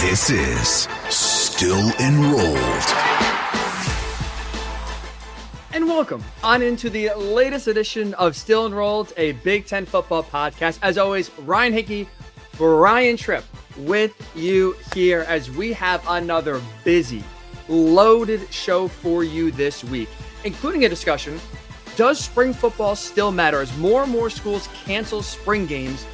This is Still Enrolled. And welcome on into the latest edition of Still Enrolled, a Big Ten football podcast. As always, Ryan Hickey, Brian Tripp with you here as we have another busy, loaded show for you this week, including a discussion, does spring football still matter? As more and more schools cancel spring games,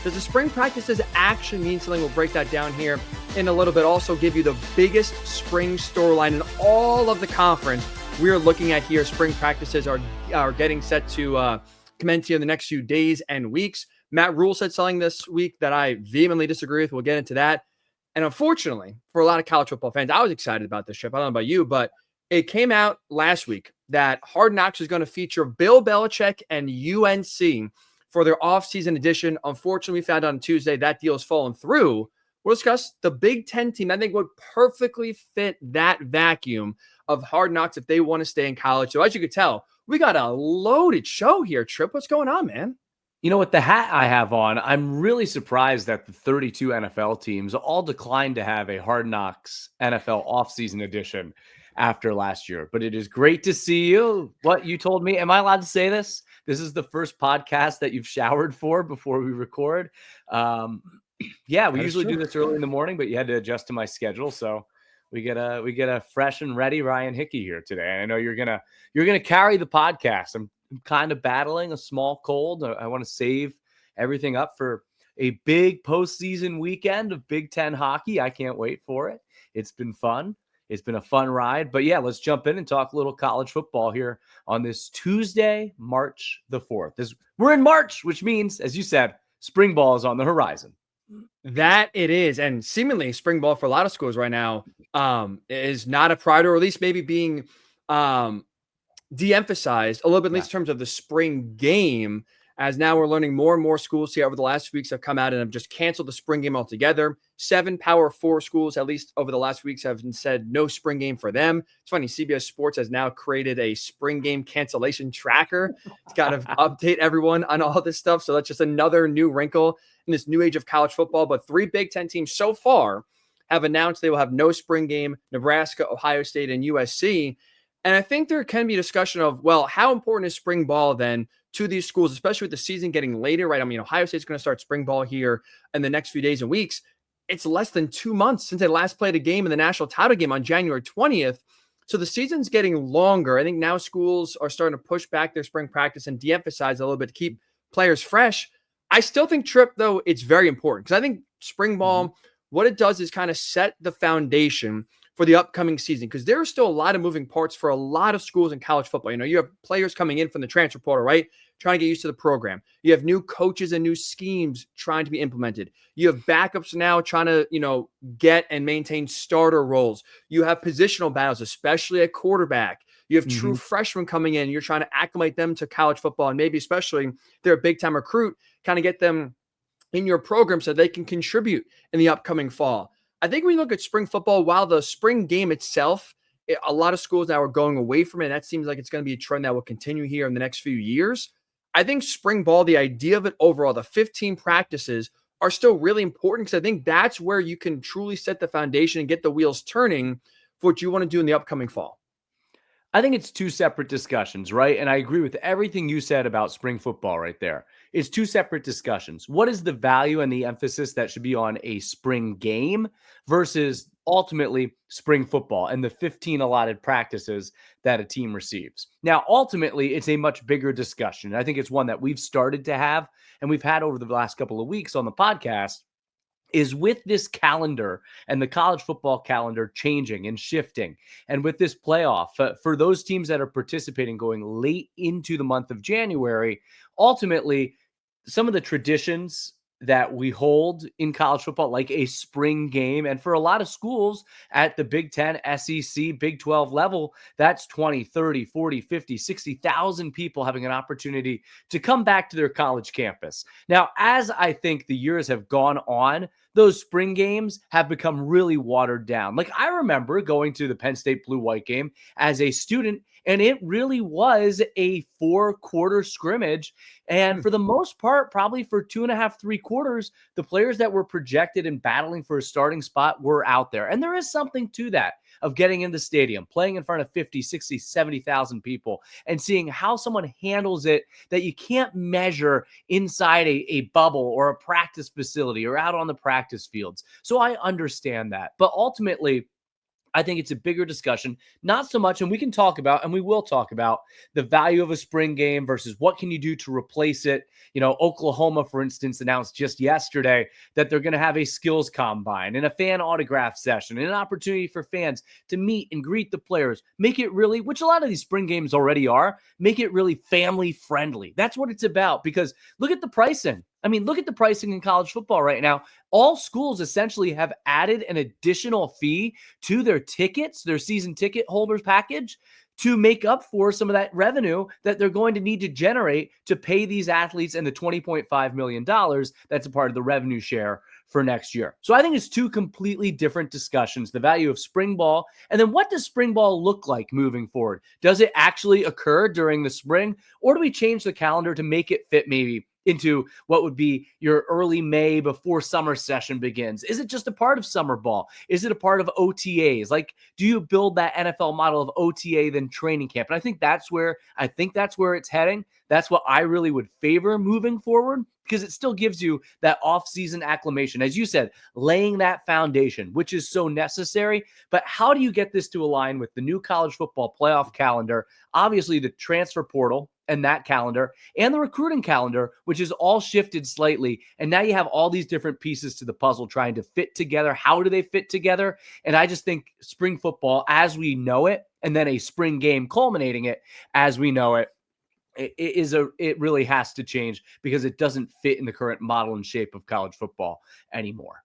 does the spring practices actually mean something? We'll break that down here in a little bit. Also give you the biggest spring storyline in all of the conference we are looking at here. Spring practices are getting set to commence here in the next few days and weeks. Matt Rhule said something this week that I vehemently disagree with. We'll get into that. And unfortunately, for a lot of college football fans, I was excited about this trip. I don't know about you, but it came out last week that Hard Knocks is going to feature Bill Belichick and UNC for their offseason edition. Unfortunately, we found out on Tuesday that deal has fallen through. We'll discuss the Big Ten team I think would perfectly fit that vacuum of Hard Knocks if they want to stay in college. So as you could tell, we got a loaded show here, Tripp. What's going on, man? You know, with the hat I have on, I'm really surprised that the 32 NFL teams all declined to have a Hard Knocks NFL offseason edition after last year. But it is great to see you. What you told me, am I allowed to say this? This is the first podcast that you've showered for before we record. Yeah, we usually do this early in the morning, but you had to adjust to my schedule. So we get a fresh and ready Ryan Hickey here today. I know you're gonna carry the podcast. I'm kind of battling a small cold. I want to save everything up for a big postseason weekend of Big Ten hockey. I can't wait for it. It's been fun. It's been a fun ride. But yeah, let's jump in and talk a little college football here on this Tuesday, March the 4th. We're in March, which means, as you said, spring ball is on the horizon. That it is. And seemingly spring ball for a lot of schools right now is not a priority, or at least maybe being de-emphasized a little bit, at least in terms of the spring game, as now we're learning more and more schools here over the last few weeks have come out and have just canceled the spring game altogether. 7 Power 4 schools, at least over the last weeks, have said no spring game for them. It's funny, CBS Sports has now created a spring game cancellation tracker to kind of update everyone on all this stuff. So that's just another new wrinkle in this new age of college football. But 3 Big Ten teams so far have announced they will have no spring game: Nebraska, Ohio State, and USC. And I think there can be a discussion of, well, how important is spring ball then to these schools, especially with the season getting later, right? I mean, Ohio State's going to start spring ball here in the next few days and weeks. It's less than 2 months since they last played a game in the national title game on January 20th. So the season's getting longer. I think now schools are starting to push back their spring practice and de-emphasize a little bit to keep players fresh. I still think, Tripp, though, it's very important because I think spring ball, what it does is kind of set the foundation for the upcoming season, because there are still a lot of moving parts for a lot of schools in college football. You know, you have players coming in from the transfer portal, right? Trying to get used to the program. You have new coaches and new schemes trying to be implemented. You have backups now trying to, get and maintain starter roles. You have positional battles, especially at quarterback. You have true freshmen coming in. You're trying to acclimate them to college football, and maybe especially if they're a big-time recruit, kind of get them in your program so they can contribute in the upcoming fall. I think when you look at spring football, while the spring game itself, a lot of schools now are going away from it, and that seems like it's going to be a trend that will continue here in the next few years. I think spring ball, the idea of it overall, the 15 practices are still really important, because I think that's where you can truly set the foundation and get the wheels turning for what you want to do in the upcoming fall. I think it's 2 separate discussions, right? And I agree with everything you said about spring football right there. It's 2 separate discussions. What is the value and the emphasis that should be on a spring game versus ultimately spring football and the 15 allotted practices that a team receives? Now, ultimately, it's a much bigger discussion. I think it's one that we've started to have and we've had over the last couple of weeks on the podcast. Is with this calendar and the college football calendar changing and shifting, and with this playoff, for those teams that are participating going late into the month of January, ultimately, some of the traditions that we hold in college football, like a spring game, and for a lot of schools at the Big Ten, SEC, Big 12 level, that's 20, 30, 40, 50, 60,000 people having an opportunity to come back to their college campus. Now, as I think the years have gone on, those spring games have become really watered down. Like, I remember going to the Penn State Blue-White game as a student And it really was a 4-quarter scrimmage. And for the most part, probably for 2.5, 3 quarters, the players that were projected and battling for a starting spot were out there. And there is something to that, of getting in the stadium, playing in front of 50, 60, 70,000 people, and seeing how someone handles it that you can't measure inside a bubble or a practice facility or out on the practice fields. So I understand that. But ultimately, I think it's a bigger discussion, not so much, and we can talk about, and we will talk about, the value of a spring game versus what can you do to replace it. Oklahoma, for instance, announced just yesterday that they're going to have a skills combine and a fan autograph session and an opportunity for fans to meet and greet the players, make it really, which a lot of these spring games already are, make it really family friendly. That's what it's about, because look at the pricing. I mean, look at the pricing in college football right now. All schools essentially have added an additional fee to their tickets, their season ticket holders package, to make up for some of that revenue that they're going to need to generate to pay these athletes and the $20.5 million that's a part of the revenue share for next year. So I think it's two completely different discussions, the value of spring ball, and then what does spring ball look like moving forward? Does it actually occur during the spring, or do we change the calendar to make it fit maybe into what would be your early May before summer session begins? Is it just a part of summer ball? Is it a part of OTAs? Like, do you build that NFL model of OTA then training camp? And I think that's where it's heading. That's what I really would favor moving forward, because it still gives you that off-season acclimation. As you said, laying that foundation, which is so necessary. But how do you get this to align with the new college football playoff calendar? Obviously, the transfer portal and that calendar, and the recruiting calendar, which is all shifted slightly. And now you have all these different pieces to the puzzle trying to fit together. How do they fit together? And I just think spring football as we know it, and then a spring game culminating it as we know it, it really has to change, because it doesn't fit in the current model and shape of college football anymore.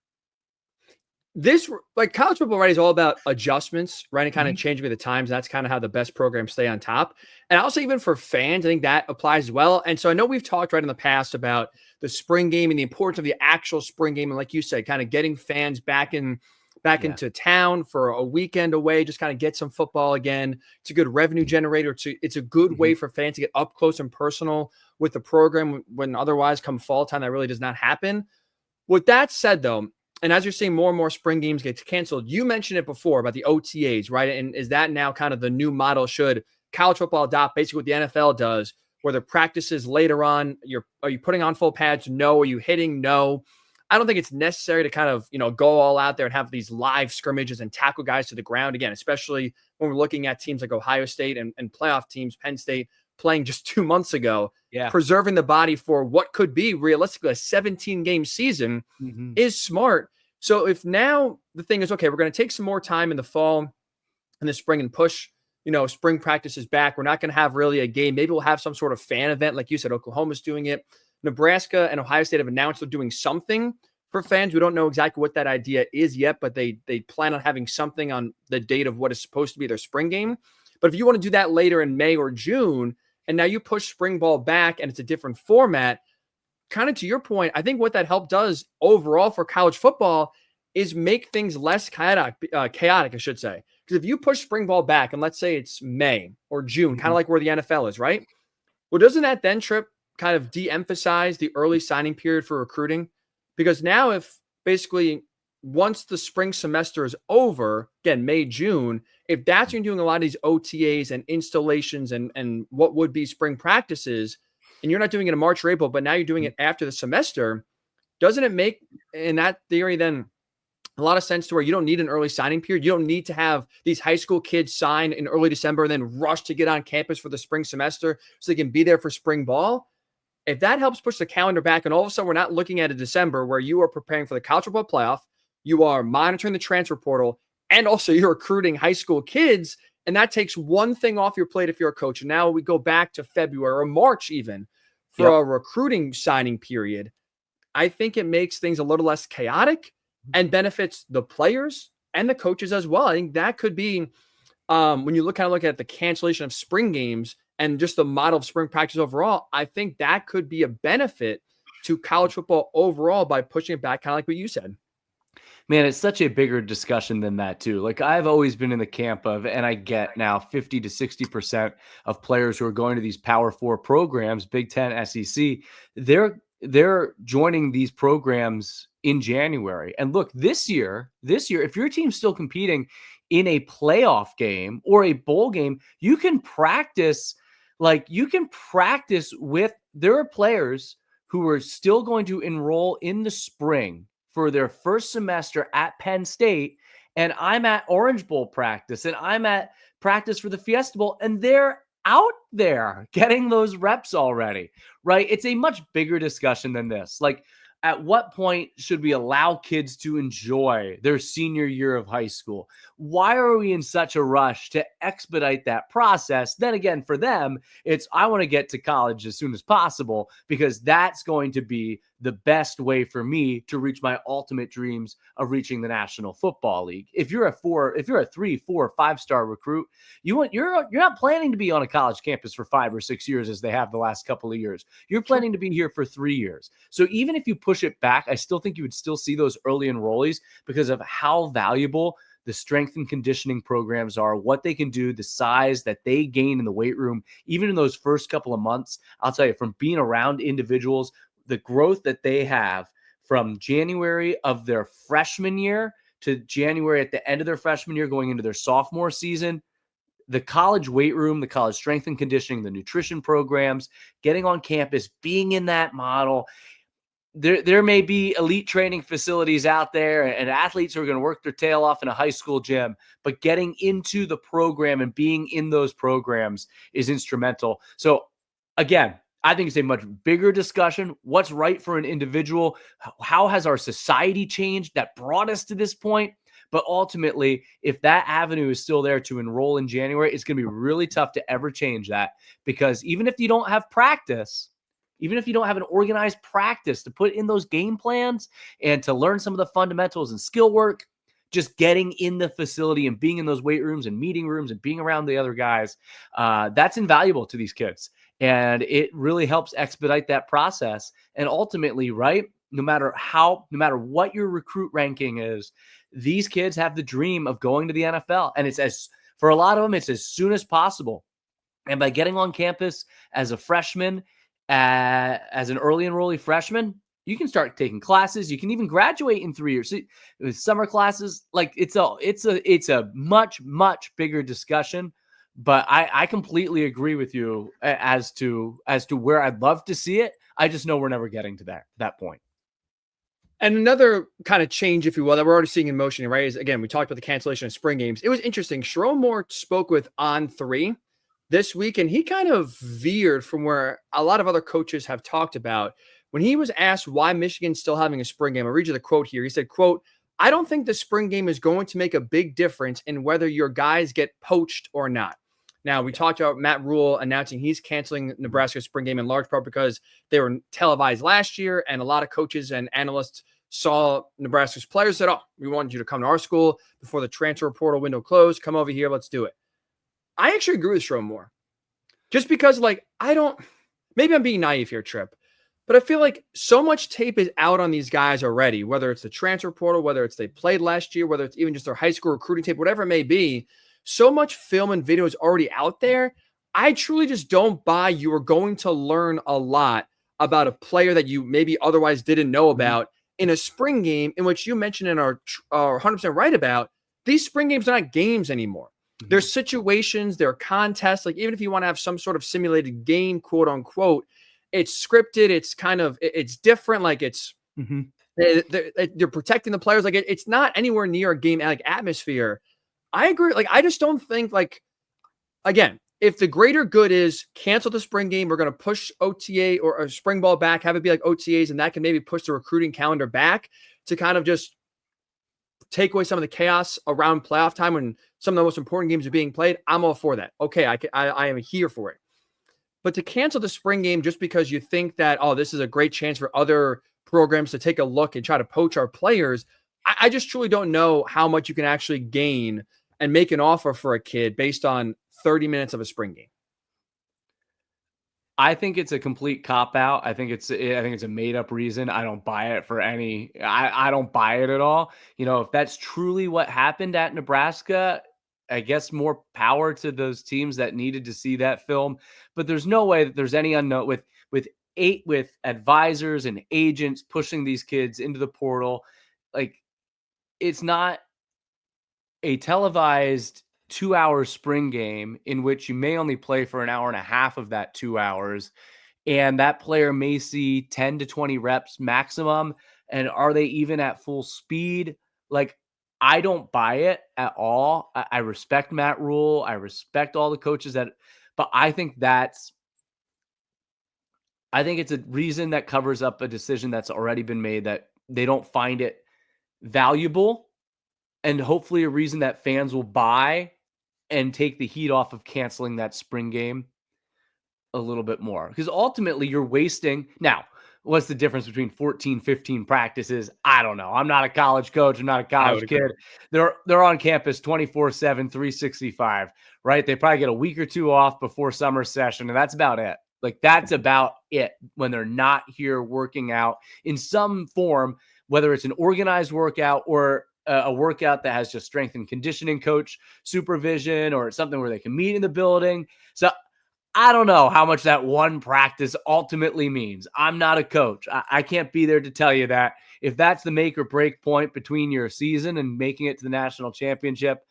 This, like, college football, right, is all about adjustments, right, and kind of changing with the times. That's kind of how the best programs stay on top. And also, even for fans, I think that applies as well. And so I know we've talked right in the past about the spring game and the importance of the actual spring game. And like you said, kind of getting fans back into town for a weekend away, just kind of get some football again. It's a good revenue generator. It's a good way for fans to get up close and personal with the program, when otherwise come fall time, that really does not happen. With that said, though, and as you're seeing more and more spring games get canceled, you mentioned it before about the OTAs, right? And is that now kind of the new model? Should college football adopt basically what the NFL does, where the practices later on, are you putting on full pads? No. Are you hitting? No. I don't think it's necessary to kind of, go all out there and have these live scrimmages and tackle guys to the ground again, especially when we're looking at teams like Ohio State and playoff teams, Penn State, playing just 2 months ago. Preserving the body for what could be realistically a 17-game season is smart. So if now the thing is, okay, we're going to take some more time in the fall and the spring and push, spring practices back. We're not going to have really a game. Maybe we'll have some sort of fan event. Like you said, Oklahoma's doing it. Nebraska and Ohio State have announced they're doing something for fans. We don't know exactly what that idea is yet, but they plan on having something on the date of what is supposed to be their spring game. But if you want to do that later in May or June, and now you push spring ball back and it's a different format, kind of to your point, I think what that help does overall for college football is make things less chaotic, I should say. Because if you push spring ball back, and let's say it's May or June, kind of like where the NFL is, right? Well, doesn't that then kind of de-emphasize the early signing period for recruiting? Because now if basically once the spring semester is over, again, May, June, if that's when you're doing a lot of these OTAs and installations and what would be spring practices, and you're not doing it in March or April, but now you're doing it after the semester, doesn't it make, in that theory, then a lot of sense to where you don't need an early signing period? You don't need to have these high school kids sign in early December and then rush to get on campus for the spring semester so they can be there for spring ball. If that helps push the calendar back, and all of a sudden we're not looking at a December where you are preparing for the college football playoff, you are monitoring the transfer portal, and also you're recruiting high school kids, and that takes one thing off your plate if you're a coach. And now we go back to February or March even for a recruiting signing period. I think it makes things a little less chaotic and benefits the players and the coaches as well. I think that could be, when you look at the cancellation of spring games and just the model of spring practice overall, I think that could be a benefit to college football overall by pushing it back, kind of like what you said. Man, it's such a bigger discussion than that too. Like I've always been in the camp of, and I get now 50 to 60% of players who are going to these Power Four programs, Big Ten, SEC, they're joining these programs in January. And look, this year, if your team's still competing in a playoff game or a bowl game, you can practice. Like you can practice with. There are players who are still going to enroll in the spring for their first semester at Penn State, and I'm at Orange Bowl practice, and I'm at practice for the Fiesta Bowl, and they're out there getting those reps already, right? It's a much bigger discussion than this. Like, at what point should we allow kids to enjoy their senior year of high school? Why are we in such a rush to expedite that process? Then again, for them, it's I want to get to college as soon as possible because that's going to be the best way for me to reach my ultimate dreams of reaching the National Football League. If you're a 3, 4, 5-star recruit, you're not planning to be on a college campus for 5 or 6 years as they have the last couple of years. You're planning to be here for 3 years. So even if you push it back, I still think you would still see those early enrollees because of how valuable the strength and conditioning programs are, what they can do, the size that they gain in the weight room, even in those first couple of months. I'll tell you, from being around individuals, the growth that they have from January of their freshman year to January at the end of their freshman year going into their sophomore season, the college weight room, the college strength and conditioning, the nutrition programs, getting on campus, being in that model. There may be elite training facilities out there and athletes who are going to work their tail off in a high school gym, but getting into the program and being in those programs is instrumental. So again, I think it's a much bigger discussion. What's right for an individual? How has our society changed that brought us to this point? But ultimately, if that avenue is still there to enroll in January, it's going to be really tough to ever change that because even if you don't have practice, even if you don't have an organized practice to put in those game plans and to learn some of the fundamentals and skill work, just getting in the facility and being in those weight rooms and meeting rooms and being around the other guys, that's invaluable to these kids. And it really helps expedite that process. And ultimately, right, no matter what your recruit ranking is, these kids have the dream of going to the NFL. And for a lot of them, it's as soon as possible. And by getting on campus as a freshman, as an early enrollee freshman, you can start taking classes. You can even graduate in 3 years. With summer classes, like it's a much, much bigger discussion. But I completely agree with you as to where I'd love to see it. I just know we're never getting to that point. And another kind of change, if you will, that we're already seeing in motion, right, is again, we talked about the cancellation of spring games. It was interesting. Sharon Moore spoke with On3 this week, and he kind of veered from where a lot of other coaches have talked about. When he was asked why Michigan's still having a spring game, I'll read you the quote here. He said, quote, "I don't think the spring game is going to make a big difference in whether your guys get poached or not." Now, we talked about Matt Rhule announcing he's canceling Nebraska's spring game in large part because they were televised last year, and a lot of coaches and analysts saw Nebraska's players said, "Oh, we wanted you to come to our school before the transfer portal window closed. Come over here. Let's do it." I actually agree with Sharon Moore. Just because, like, maybe I'm being naive here, Trip, but I feel like so much tape is out on these guys already, whether it's the transfer portal, whether it's they played last year, whether it's even just their high school recruiting tape, whatever it may be. So much film and video is already out there. I truly just don't buy you are going to learn a lot about a player that you maybe otherwise didn't know about in a spring game, in which you mentioned and are 100% right about. These spring games are not games anymore. There's situations, there are contests. Like, even if you want to have some sort of simulated game, quote unquote, it's scripted. It's kind of, it's different. Like, it's, they're protecting the players. Like, it's not anywhere near a game like atmosphere. I agree. Like, I just don't think, like, again, if the greater good is cancel the spring game, we're going to push OTA or a spring ball back, have it be like OTAs, and that can maybe push the recruiting calendar back to kind of just take away some of the chaos around playoff time when some of the most important games are being played. I'm all for that. Okay, I am here for it. But to cancel the spring game just because you think that, oh, this is a great chance for other programs to take a look and try to poach our players, I just truly don't know how much you can actually gain and make an offer for a kid based on 30 minutes of a spring game. I think it's a complete cop out. I think it's a made up reason. I don't buy it for any. I don't buy it at all. If that's truly what happened at Nebraska, I guess more power to those teams that needed to see that film. But there's no way that there's any unknown with advisors and agents pushing these kids into the portal. Like, it's not a televised 2-hour spring game in which you may only play for an hour and a half of that 2 hours. And that player may see 10 to 20 reps maximum. And are they even at full speed? Like, I don't buy it at all. I respect Matt Rhule. I respect all the coaches but I think it's a reason that covers up a decision that's already been made, that they don't find it valuable, and hopefully a reason that fans will buy and take the heat off of canceling that spring game a little bit more. Because ultimately you're wasting. Now, what's the difference between 14, 15 practices? I don't know. I'm not a college coach. I'm not a college kid. They're on campus 24/7, 365, right? They probably get a week or two off before summer session, and that's about it. Like, that's about it when they're not here working out in some form, whether it's an organized workout or a workout that has just strength and conditioning coach supervision, or something where they can meet in the building. So I don't know how much that one practice ultimately means. I'm not a coach. I can't be there to tell you that. If that's the make or break point between your season and making it to the national championship,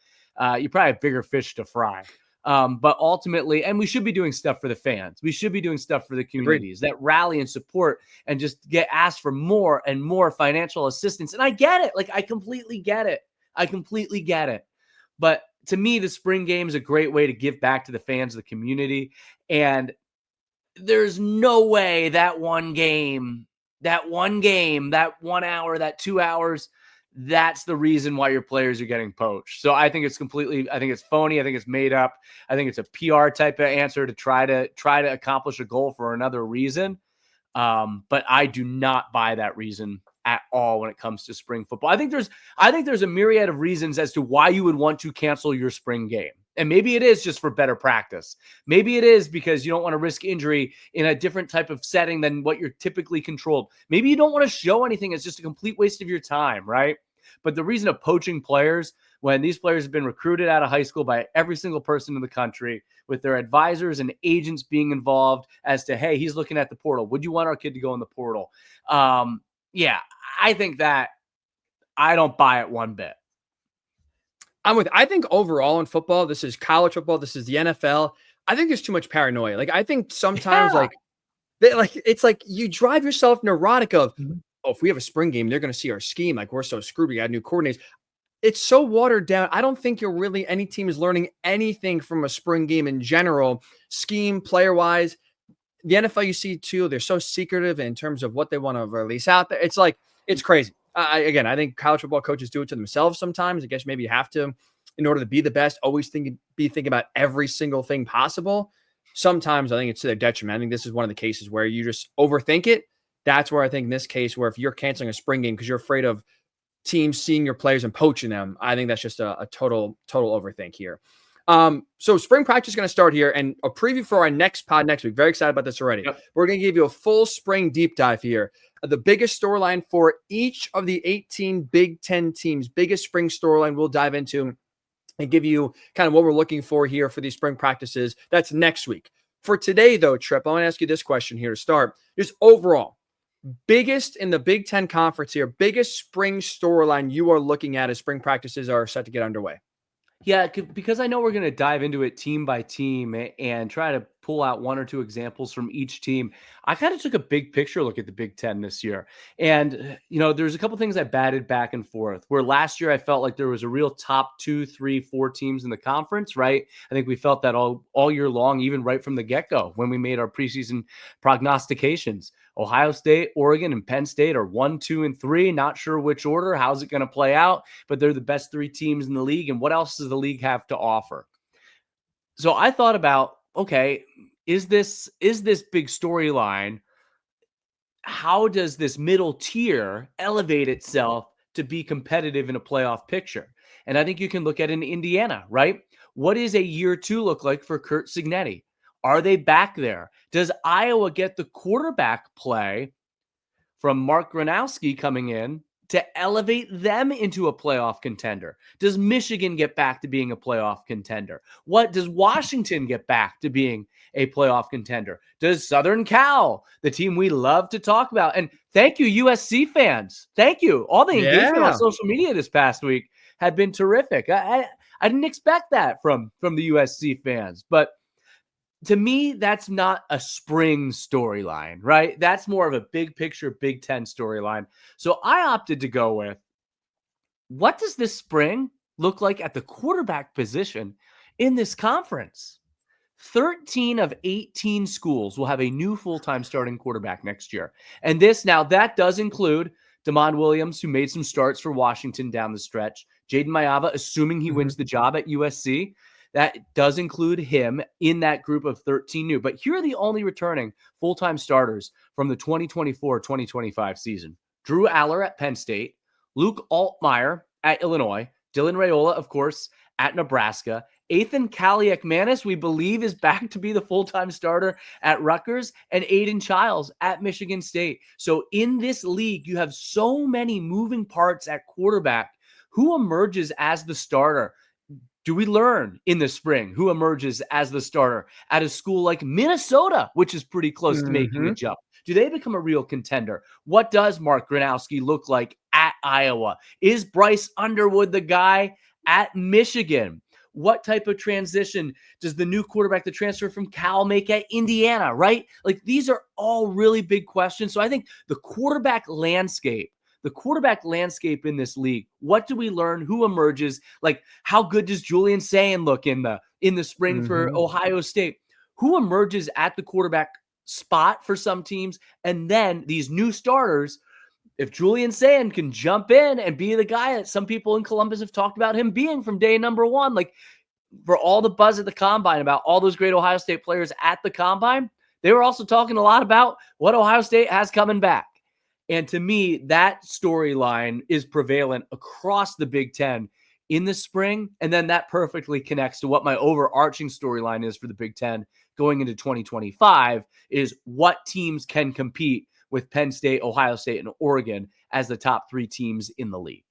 you probably have bigger fish to fry. But ultimately, and we should be doing stuff for the fans. We should be doing stuff for the communities that rally and support and just get asked for more and more financial assistance. And I get it. Like, I completely get it. But to me, the spring game is a great way to give back to the fans of the community. And there's no way that one game, that 1 hour, that 2 hours, that's the reason why your players are getting poached. So I think it's phony. I think it's made up. I think it's a PR type of answer to try to accomplish a goal for another reason. But I do not buy that reason at all when it comes to spring football. I think there's a myriad of reasons as to why you would want to cancel your spring game. And maybe it is just for better practice. Maybe it is because you don't want to risk injury in a different type of setting than what you're typically controlled. Maybe you don't want to show anything. It's just a complete waste of your time, right? But the reason of poaching players, when these players have been recruited out of high school by every single person in the country, with their advisors and agents being involved as to, hey, he's looking at the portal. Would you want our kid to go in the portal? Yeah, I think that I don't buy it one bit. I think overall in football, this is college football, this is the NFL. I think there's too much paranoia. Like, I think sometimes it's like you drive yourself neurotic of, oh, if we have a spring game, they're going to see our scheme. Like, we're so screwed. We got new coordinators. It's so watered down. I don't think any team is learning anything from a spring game in general, scheme, player wise. The NFL, you see too, they're so secretive in terms of what they want to release out there. It's like, it's crazy. I think college football coaches do it to themselves sometimes. I guess maybe you have to, in order to be the best, always be thinking about every single thing possible. Sometimes I think it's to their detriment. I think this is one of the cases where you just overthink it. That's where I think in this case, where if you're canceling a spring game because you're afraid of teams seeing your players and poaching them, I think that's just a total overthink here. So spring practice is going to start here, and a preview for our next pod next week. Very excited about this already. Yep. We're going to give you a full spring deep dive here. The biggest storyline for each of the 18 Big Ten teams, biggest spring storyline we'll dive into and give you kind of what we're looking for here for these spring practices. That's next week. For today, though, Trip, I want to ask you this question here to start. Just overall, biggest in the Big Ten conference here, biggest spring storyline you are looking at as spring practices are set to get underway. Yeah, because I know we're going to dive into it team by team and try to pull out one or two examples from each team. I kind of took a big picture look at the Big Ten this year. And, there's a couple things I batted back and forth, where last year I felt like there was a real top 2, 3, 4 teams in the conference, right? I think we felt that all year long, even right from the get-go when we made our preseason prognostications. Ohio State, Oregon, and Penn State are 1, 2, and 3. Not sure which order. How's it going to play out? But they're the best 3 teams in the league. And what else does the league have to offer? So I thought about, okay, is this big storyline? How does this middle tier elevate itself to be competitive in a playoff picture? And I think you can look at in Indiana, right? What does a year 2 look like for Curt Cignetti? Are they back there? Does Iowa get the quarterback play from Mark Gronowski coming in to elevate them into a playoff contender? Does Michigan get back to being a playoff contender? What does Washington get back to being a playoff contender? Does Southern Cal, the team we love to talk about? And thank you, USC fans. Thank you. All the engagement on social media this past week had been terrific. I didn't expect that from the USC fans, but to me, that's not a spring storyline, right? That's more of a big picture Big Ten storyline. So I opted to go with, what does this spring look like at the quarterback position in this conference? 13 of 18 schools will have a new full-time starting quarterback next year. And that does include Damon Williams, who made some starts for Washington down the stretch. Jaden Mayava, assuming he wins the job at USC. That does include him in that group of 13 new. But here are the only returning full-time starters from the 2024-2025 season. Drew Aller at Penn State, Luke Altmaier at Illinois, Dylan Raiola, of course, at Nebraska, Ethan Kaliakmanis, we believe, is back to be the full-time starter at Rutgers, and Aiden Childs at Michigan State. So in this league, you have so many moving parts at quarterback. Who emerges as the starter? Do we learn in the spring who emerges as the starter at a school like Minnesota, which is pretty close to making the jump? Do they become a real contender? What does Mark Gronowski look like at Iowa? Is Bryce Underwood the guy at Michigan? What type of transition does the new quarterback, the transfer from Cal, make at Indiana, right? Like, these are all really big questions. So I think the quarterback landscape in this league, what do we learn? Who emerges? Like, how good does Julian Sayin look in the spring for Ohio State? Who emerges at the quarterback spot for some teams? And then these new starters, if Julian Sayin can jump in and be the guy that some people in Columbus have talked about him being from day number one, like, for all the buzz at the combine about all those great Ohio State players at the combine, they were also talking a lot about what Ohio State has coming back. And to me, that storyline is prevalent across the Big Ten in the spring. And then that perfectly connects to what my overarching storyline is for the Big Ten going into 2025, is what teams can compete with Penn State, Ohio State, and Oregon as the top three teams in the league.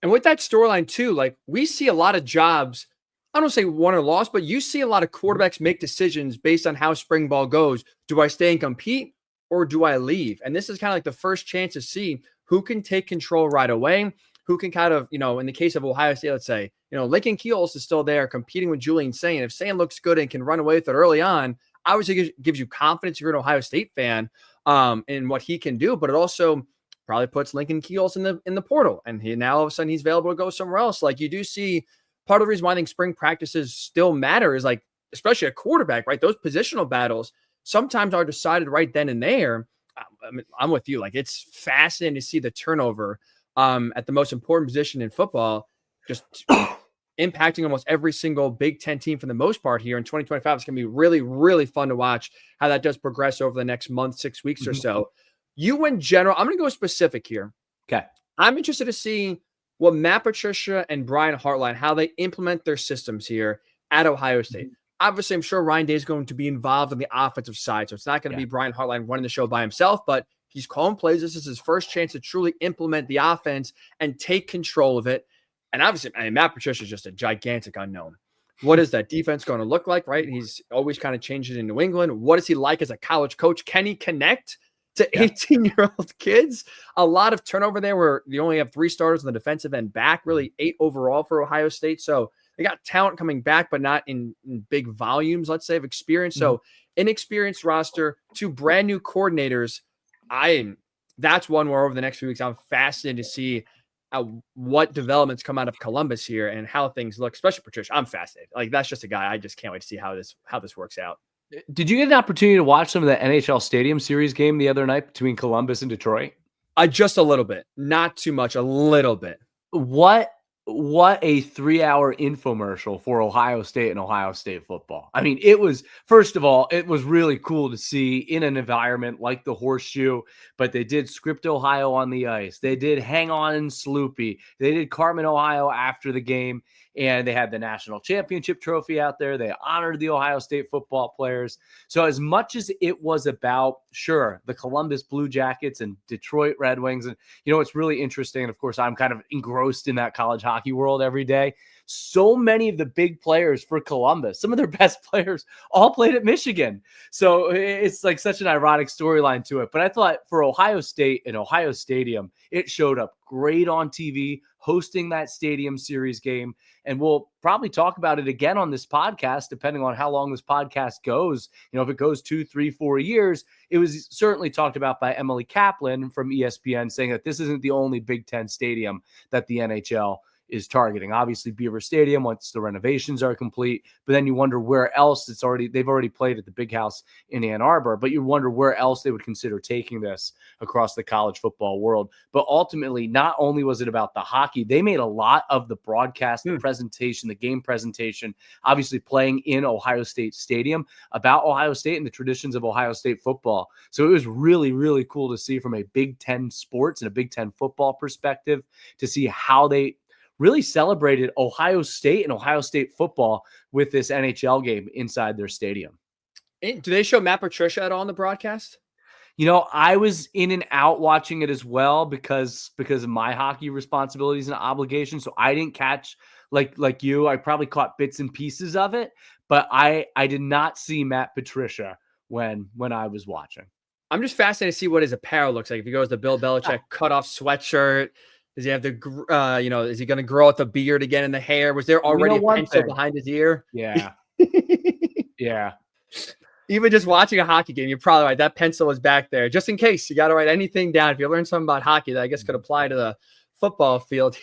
And with that storyline too, like, we see a lot of jobs, I don't say won or lost, but you see a lot of quarterbacks make decisions based on how spring ball goes. Do I stay and compete, or do I leave? And this is kind of like the first chance to see who can take control right away, who can kind of, in the case of Ohio State, let's say, Lincoln Keels is still there competing with Julian Sayin. If Sayin looks good and can run away with it early on, obviously it gives you confidence if you're an Ohio State fan in what he can do, but it also probably puts Lincoln Keels in the portal. And now all of a sudden he's available to go somewhere else. Like, you do see part of the reason why I think spring practices still matter is, like, especially a quarterback, right? Those positional battles sometimes are decided right then and there. I mean, I'm with you. Like, it's fascinating to see the turnover at the most important position in football, just impacting almost every single Big Ten team for the most part here in 2025. It's going to be really, really fun to watch how that does progress over the next month, 6 weeks or so. You in general, I'm going to go specific here. Okay. I'm interested to see what Matt Patricia and Brian Hartline, how they implement their systems here at Ohio State. Obviously, I'm sure Ryan Day is going to be involved on the offensive side, so it's not going to be Brian Hartline running the show by himself, but he's calling plays. This is his first chance to truly implement the offense and take control of it. And obviously, Matt Patricia is just a gigantic unknown. What is that defense going to look like, right? He's always kind of changed it in New England. What is he like as a college coach? Can he connect to 18-year-old kids? A lot of turnover there where you only have 3 starters on the defensive end back, really 8 overall for Ohio State. So they got talent coming back, but not in big volumes, let's say, of experience. So inexperienced roster, 2 brand new coordinators. That's one where over the next few weeks, I'm fascinated to see what developments come out of Columbus here and how things look, especially Patricia. I'm fascinated. Like, that's just a guy. I just can't wait to see how this works out. Did you get an opportunity to watch some of the NHL Stadium Series game the other night between Columbus and Detroit? Just a little bit, not too much, a little bit. What a 3-hour infomercial for Ohio State and Ohio State football. I mean, it was, first of all, it was really cool to see in an environment like the Horseshoe, but they did Script, Ohio on the ice. They did Hang On in Sloopy. They did Carmen, Ohio after the game. and they had the national championship trophy out there. They honored the Ohio State football players. So as much as it was about, sure, the Columbus Blue Jackets and Detroit Red Wings, and it's really interesting. And of course, I'm kind of engrossed in that college hockey world every day. So many of the big players for Columbus, some of their best players, all played at Michigan. So it's like such an ironic storyline to it. But I thought for Ohio State and Ohio Stadium, it showed up great on TV, hosting that Stadium Series game. And we'll probably talk about it again on this podcast, depending on how long this podcast goes. If it goes 2, 3, 4 years, it was certainly talked about by Emily Kaplan from ESPN, saying that this isn't the only Big Ten stadium that the NHL is targeting. Obviously Beaver Stadium once the renovations are complete, but then you wonder where else they've already played at the Big House in Ann Arbor, but you wonder where else they would consider taking this across the college football world. But ultimately, not only was it about the hockey, they made a lot of the broadcast, the presentation, the game presentation, obviously playing in Ohio State Stadium, about Ohio State and the traditions of Ohio State football. So it was really, really cool to see from a Big Ten sports and a Big Ten football perspective, to see how they really celebrated Ohio State and Ohio State football with this NHL game inside their stadium. Do they show Matt Patricia at all on the broadcast? I was in and out watching it as well because of my hockey responsibilities and obligations. So I didn't catch like you. I probably caught bits and pieces of it, but I did not see Matt Patricia when I was watching. I'm just fascinated to see what his apparel looks like. If he goes the Bill Belichick cutoff sweatshirt, does he have the, is he going to grow out the beard again and the hair? Was there already a pencil behind his ear? Yeah. Yeah. Even just watching a hockey game, you're probably right. That pencil is back there just in case you got to write anything down. If you learn something about hockey that I guess could apply to the football field,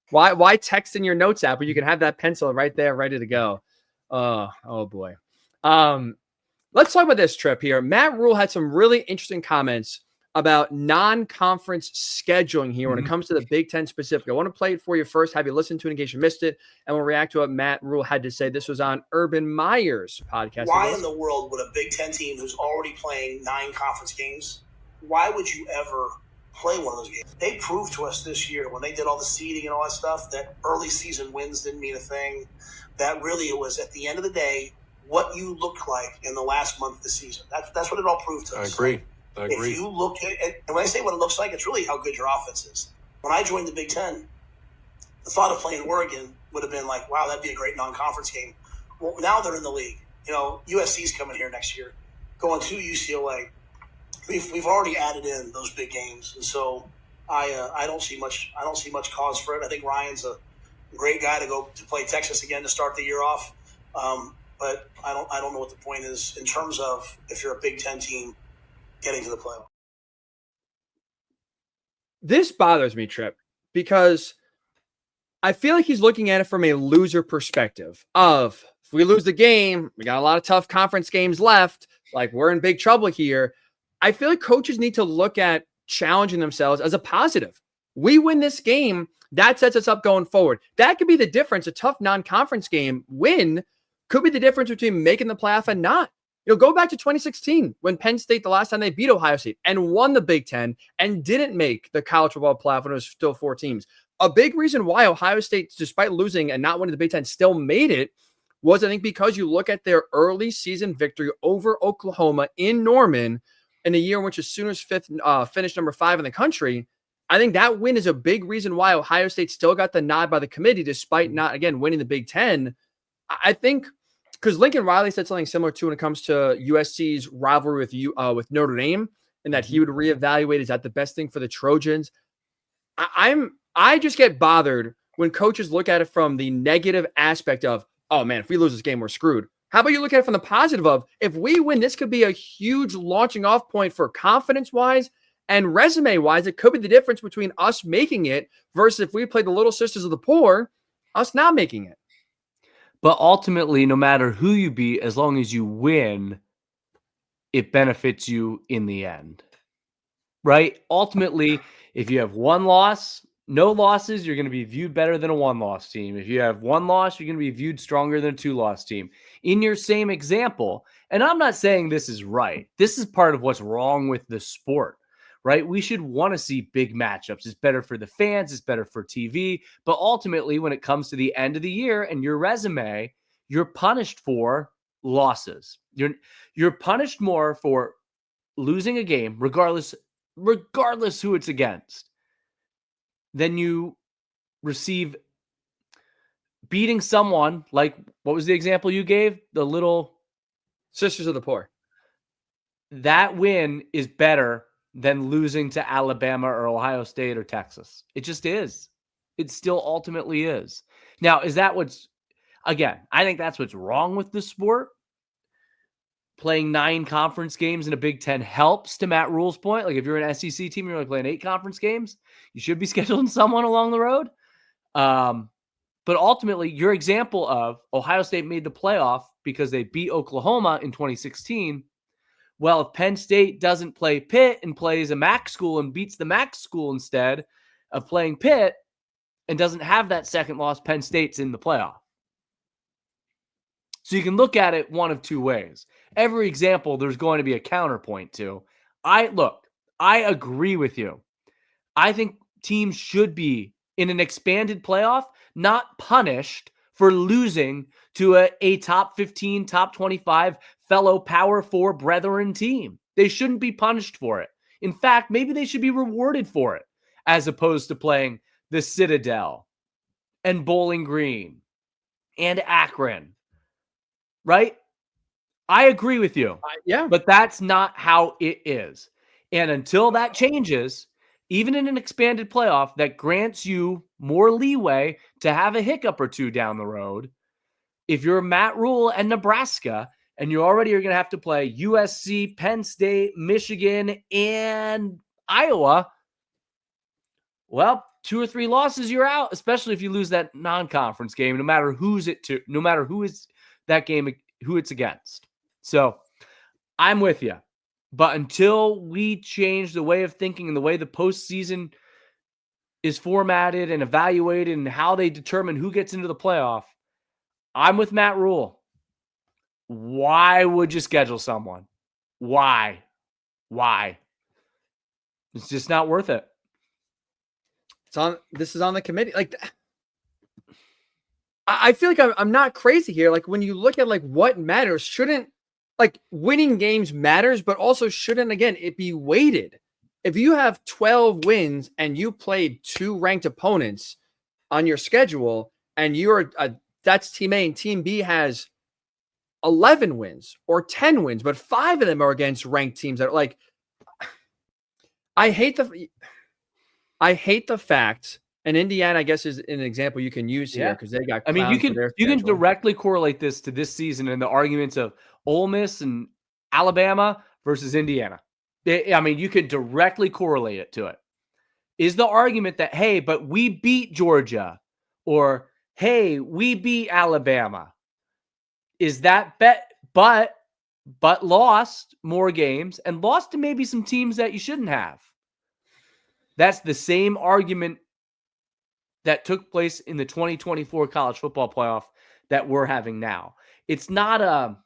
why text in your notes app when you can have that pencil right there ready to go? Oh boy. Let's talk about this trip here. Matt Rhule had some really interesting comments about non-conference scheduling here when it comes to the Big Ten specific. I want to play it for you first, have you listen to it in case you missed it, and we'll react to what Matt Rhule had to say. This was on Urban Meyer's podcast. Why in the world would a Big Ten team who's already playing 9 conference games, why would you ever play one of those games? They proved to us this year when they did all the seeding and all that stuff that early season wins didn't mean a thing, that really it was at the end of the day what you looked like in the last month of the season. That's what it all proved to us. I agree. If you look at it, and when I say what it looks like, it's really how good your offense is. When I joined the Big Ten, the thought of playing Oregon would have been like, wow, that'd be a great non-conference game. Well, now they're in the league. USC's coming here next year, going to UCLA. We've already added in those big games, and so I don't see much cause for it. I think Ryan's a great guy to go to play Texas again to start the year off. But I don't know what the point is in terms of if you're a Big Ten team getting to the playoff. This bothers me, Tripp, because I feel like he's looking at it from a loser perspective of, if we lose the game, we got a lot of tough conference games left, like we're in big trouble here. I feel like coaches need to look at challenging themselves as a positive. We win this game, that sets us up going forward. That could be the difference. A tough non-conference game win could be the difference between making the playoff and not. Go back to 2016 when Penn State, the last time they beat Ohio State and won the Big Ten and didn't make the college football playoff when it was still 4 teams. A big reason why Ohio State, despite losing and not winning the Big Ten, still made it was, I think, because you look at their early season victory over Oklahoma in Norman in a year in which the Sooners finished number 5 in the country. I think that win is a big reason why Ohio State still got the nod by the committee, despite not, again, winning the Big Ten. I think because Lincoln Riley said something similar to when it comes to USC's rivalry with Notre Dame, and that he would reevaluate, is that the best thing for the Trojans? I just get bothered when coaches look at it from the negative aspect of, oh man, if we lose this game, we're screwed. How about you look at it from the positive of, if we win, this could be a huge launching off point for confidence-wise and resume-wise. It could be the difference between us making it versus if we play the Little Sisters of the Poor, us not making it. But ultimately, no matter who you beat, as long as you win, it benefits you in the end, right? Ultimately, if you have one loss, no losses, you're going to be viewed better than a one-loss team. If you have one loss, you're going to be viewed stronger than a two-loss team. In your same example, and I'm not saying this is right. This is part of what's wrong with the sport, right? We should want to see big matchups. It's better for the fans. It's better for TV. But ultimately, when it comes to the end of the year and your resume, you're punished for losses. You're punished more for losing a game, regardless who it's against, than you receive beating someone like, what was the example you gave? The little Sisters of the Poor. That win is better than losing to Alabama or Ohio State or Texas. It just is. It still ultimately is. Now, is that again, I think that's what's wrong with the sport. Playing 9 conference games in a Big Ten helps, to Matt Rhule's point. Like, if you're an SEC team, you're only playing 8 conference games, you should be scheduling someone along the road. But ultimately, your example of Ohio State made the playoff because they beat Oklahoma in 2016. Well, if Penn State doesn't play Pitt and plays a MAC school and beats the MAC school instead of playing Pitt and doesn't have that second loss, Penn State's in the playoff. So you can look at it one of two ways. Every example, there's going to be a counterpoint to. I agree with you. I think teams should be in an expanded playoff, not punished for losing to a top 15, top 25 fellow Power 4 brethren team. They shouldn't be punished for it. In fact, maybe they should be rewarded for it, as opposed to playing the Citadel and Bowling Green and Akron. Right? I agree with you. Yeah. But that's not how it is. And until that changes, even in an expanded playoff that grants you more leeway to have a hiccup or two down the road, if you're Matt Rhule and Nebraska, and you already are going to have to play USC, Penn State, Michigan, and Iowa, well, 2 or 3 losses, you're out, especially if you lose that non-conference game, no matter who is that game, who it's against. So I'm with you. But until we change the way of thinking and the way the postseason is formatted and evaluated and how they determine who gets into the playoff, I'm with Matt Rhule. Why would you schedule someone? Why? It's just not worth it. This is on the committee. Like, I feel like I'm not crazy here. Like, when you look at like what matters, shouldn't like winning games matters, but also shouldn't, again, it be weighted? If you have 12 wins and you played 2 ranked opponents on your schedule, and that's team A, and team B has 11 wins or 10 wins, but 5 of them are against ranked teams that are like, I hate the fact, and Indiana, I guess, is an example you can use here because they got. I mean, you can directly correlate this to this season and the arguments of Ole Miss and Alabama versus Indiana. I mean, you could directly correlate it to it. Is the argument that, hey, but we beat Georgia, or hey, we beat Alabama? Is that but lost more games and lost to maybe some teams that you shouldn't have? That's the same argument that took place in the 2024 college football playoff that we're having now. It's not a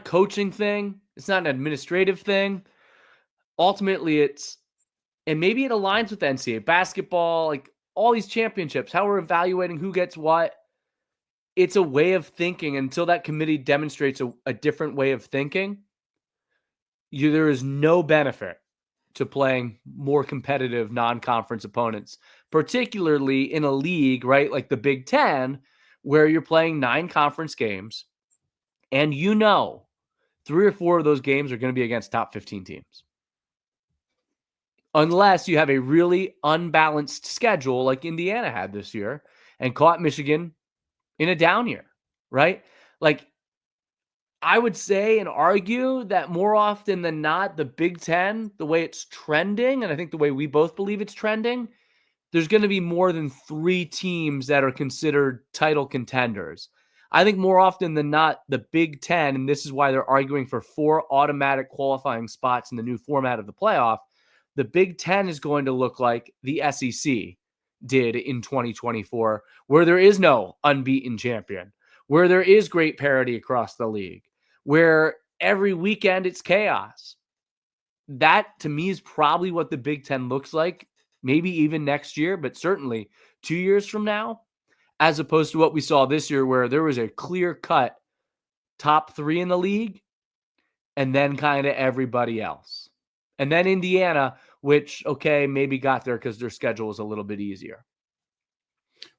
coaching thing. It's not an administrative thing. Ultimately, and maybe it aligns with NCAA basketball, like all these championships, how we're evaluating who gets what. It's a way of thinking. Until that committee demonstrates a different way of thinking, there is no benefit to playing more competitive non-conference opponents, particularly in a league, right, like the Big Ten, where you're playing 9 conference games, and 3 or 4 of those games are going to be against top 15 teams. Unless you have a really unbalanced schedule like Indiana had this year and caught Michigan in a down year, right? Like, I would say and argue that more often than not, the Big Ten, the way it's trending, and I think the way we both believe it's trending, there's going to be more than 3 teams that are considered title contenders. I think more often than not, the Big Ten, and this is why they're arguing for 4 automatic qualifying spots in the new format of the playoff, the Big Ten is going to look like the SEC did in 2024, where there is no unbeaten champion, where there is great parity across the league, where every weekend it's chaos. that to me is probably what the Big Ten looks like, maybe even next year, but certainly 2 years from now, as opposed to what we saw this year where there was a clear-cut top 3 in the league and then kind of everybody else. And then Indiana, which, okay, maybe got there because their schedule was a little bit easier.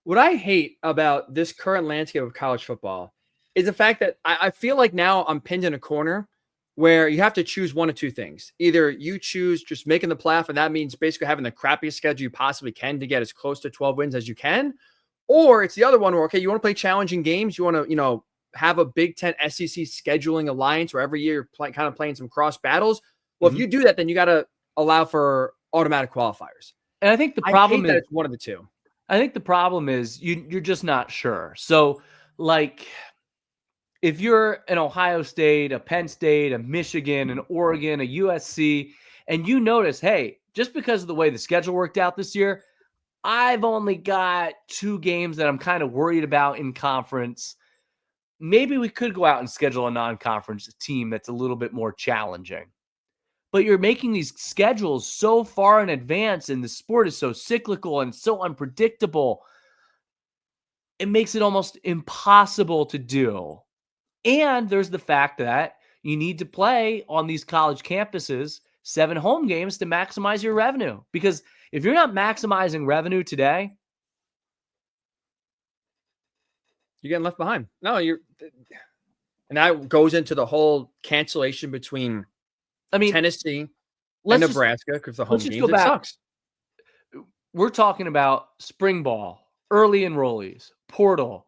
What I hate about this current landscape of college football is the fact that I feel like now I'm pinned in a corner where you have to choose one of two things. Either you choose just making the playoff, and that means basically having the crappiest schedule you possibly can to get as close to 12 wins as you can. Or it's the other one where, okay, you want to play challenging games. You want to, have a Big Ten SEC scheduling alliance where every year you're kind of playing some cross battles. Well, if you do that, then you got to allow for automatic qualifiers. And I think the problem is it's one of the two. I think the problem is you're just not sure. So, like, if you're an Ohio State, a Penn State, a Michigan, an Oregon, a USC, and you notice, hey, just because of the way the schedule worked out this year, I've only got 2 games that I'm kind of worried about in conference. Maybe we could go out and schedule a non-conference team that's a little bit more challenging. But you're making these schedules so far in advance, and the sport is so cyclical and so unpredictable. It makes it almost impossible to do. And there's the fact that you need to play on these college campuses 7 home games to maximize your revenue. Because if you're not maximizing revenue today, you're getting left behind. No, and that goes into the whole cancellation between Tennessee and Nebraska because the home games, it sucks. We're talking about spring ball, early enrollees, portal.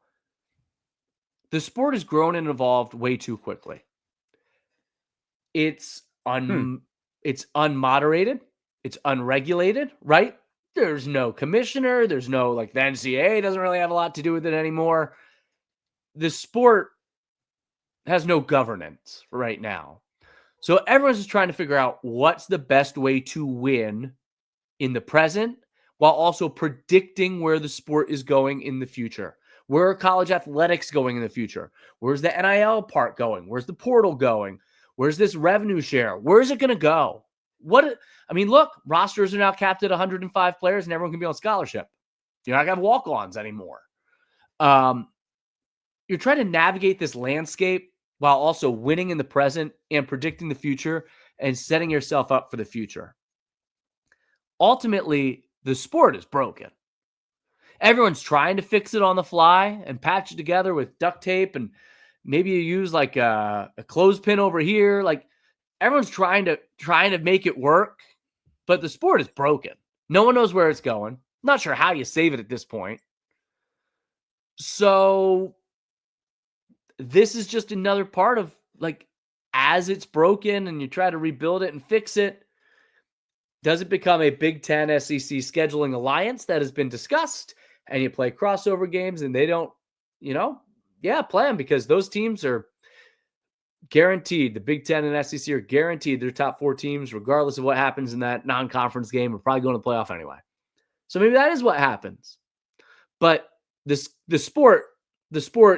The sport has grown and evolved way too quickly. It's unmoderated. It's unregulated, right? There's no commissioner. There's no, the NCAA doesn't really have a lot to do with it anymore. The sport has no governance right now. So everyone's just trying to figure out what's the best way to win in the present while also predicting where the sport is going in the future. Where are college athletics going in the future? Where's the NIL part going? Where's the portal going? Where's this revenue share? Where's it going to go? Look, rosters are now capped at 105 players and everyone can be on scholarship. You're not going to have walk-ons anymore. You're trying to navigate this landscape while also winning in the present and predicting the future and setting yourself up for the future. Ultimately, the sport is broken. Everyone's trying to fix it on the fly and patch it together with duct tape, and maybe you use a clothespin over here. Everyone's trying to make it work, but the sport is broken. No one knows where it's going. Not sure how you save it at this point. So this is just another part of as it's broken and you try to rebuild it and fix it, does it become a Big Ten SEC scheduling alliance that has been discussed and you play crossover games and they don't, play them because those teams are guaranteed. The Big Ten and SEC are guaranteed their top 4 teams, regardless of what happens in that non-conference game, are probably going to the playoff anyway. So maybe that is what happens. But the sport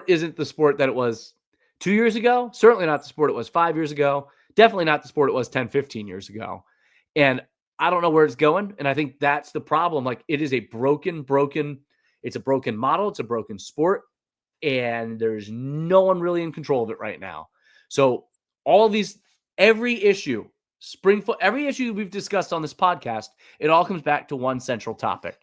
isn't the sport that it was 2 years ago. Certainly not the sport it was 5 years ago. Definitely not the sport it was 10, 15 years ago. And I don't know where it's going. And I think that's the problem. It is a broken, it's a broken model. It's a broken sport. And there's no one really in control of it right now. So every issue we've discussed on this podcast, it all comes back to one central topic.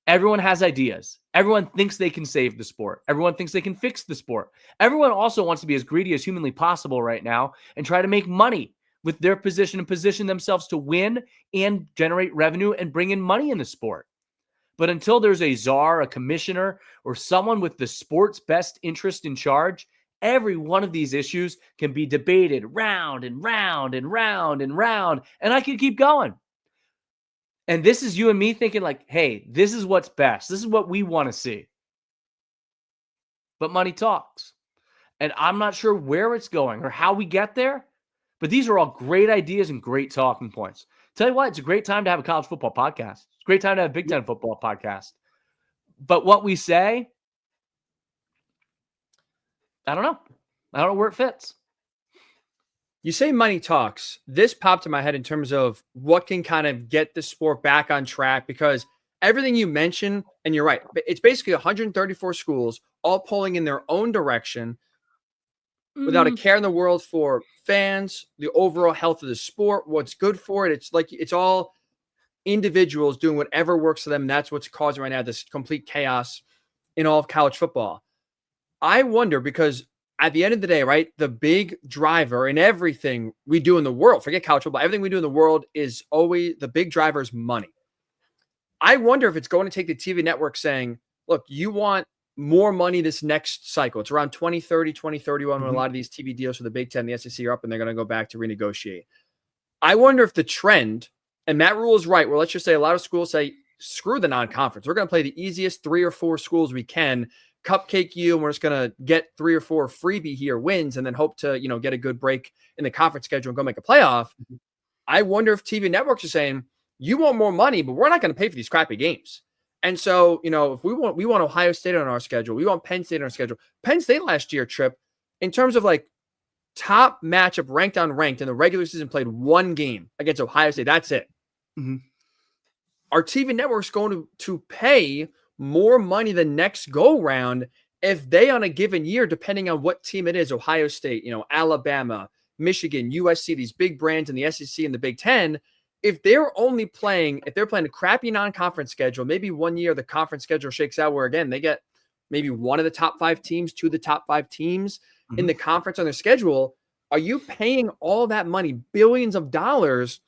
Everyone has ideas. Everyone thinks they can save the sport. Everyone thinks they can fix the sport. Everyone also wants to be as greedy as humanly possible right now and try to make money with their position and position themselves to win and generate revenue and bring in money in the sport. But until there's a czar, a commissioner, or someone with the sport's best interest in charge, every one of these issues can be debated round and round and round and round. And I could keep going. And this is you and me thinking hey, this is what's best. This is what we want to see. But money talks. And I'm not sure where it's going or how we get there. But these are all great ideas and great talking points. Tell you what, it's a great time to have a college football podcast. It's a great time to have a Big Ten football podcast. But what we say, I don't know. I don't know where it fits. You say money talks. This popped in my head in terms of what can kind of get the sport back on track, because everything you mentioned, and you're right, it's basically 134 schools all pulling in their own direction without a care in the world for fans, the overall health of the sport, what's good for it. It's like it's all individuals doing whatever works for them. That's what's causing right now this complete chaos in all of college football. I wonder, because at the end of the day, right, the big driver in everything we do in the world, forget college football, everything we do in the world is always the big driver is money. I wonder if it's going to take the TV network saying, look, you want more money this next cycle. It's around 2030, 2031 when a lot of these TV deals for the Big Ten, the SEC are up, and they're going to go back to renegotiate. I wonder if the trend, and Matt Rhule is right, where let's just say a lot of schools say, screw the non-conference. We're going to play the easiest 3 or 4 schools we can, cupcake you, and we're just going to get 3 or 4 freebie here wins and then hope to, get a good break in the conference schedule and go make a playoff. I wonder if TV networks are saying, you want more money, but we're not going to pay for these crappy games. And so, if we want Ohio State on our schedule, we want Penn State on our schedule. Penn State last year, Trip, in terms of like top matchup, ranked on ranked, in the regular season played 1 game against Ohio State. That's it. Our TV network's going to pay more money the next go round if they, on a given year, depending on what team it is, Ohio State, Alabama, Michigan, USC, these big brands in the SEC and the Big Ten, if they're playing a crappy non-conference schedule, maybe one year the conference schedule shakes out where, again, they get maybe one of the top 5 teams, 2 of the top 5 teams in the conference on their schedule, are you paying all that money, billions of dollars,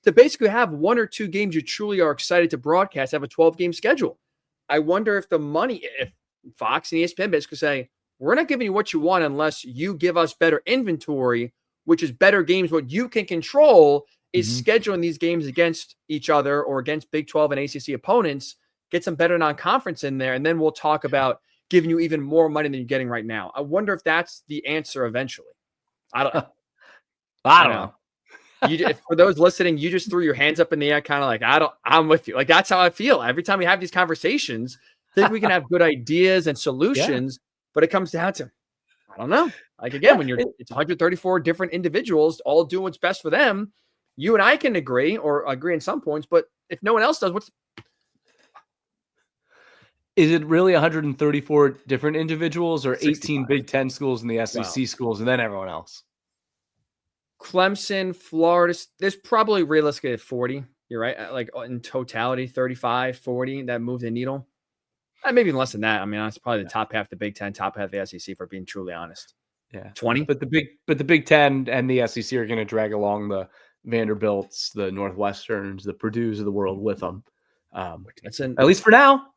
to basically have 1 or 2 games you truly are excited to broadcast, have a 12-game schedule? I wonder if if Fox and ESPN basically say, we're not giving you what you want unless you give us better inventory, which is better games. What you can control is scheduling these games against each other or against Big 12 and ACC opponents, get some better non-conference in there, and then we'll talk about giving you even more money than you're getting right now. I wonder if that's the answer eventually. I don't know. For those listening, you just threw your hands up in the air, kind of like, I'm with you. Like, that's how I feel. Every time we have these conversations, I think we can have good ideas and solutions, but it comes down to, I don't know. Like, again, when it's 134 different individuals all doing what's best for them, you and I can agree in some points, but if no one else does, is it really 134 different individuals or 65. 18 Big Ten schools and the SEC schools and then everyone else? Clemson, Florida, there's probably realistically 40. You're right. Like in totality, 35, 40 that move the needle. Maybe even less than that. I mean, that's probably the top half of the Big Ten, top half of the SEC, for being truly honest. Yeah. 20. But the Big Ten and the SEC are going to drag along the Vanderbilts, the Northwesterns, the Purdues of the world with them. At least for now.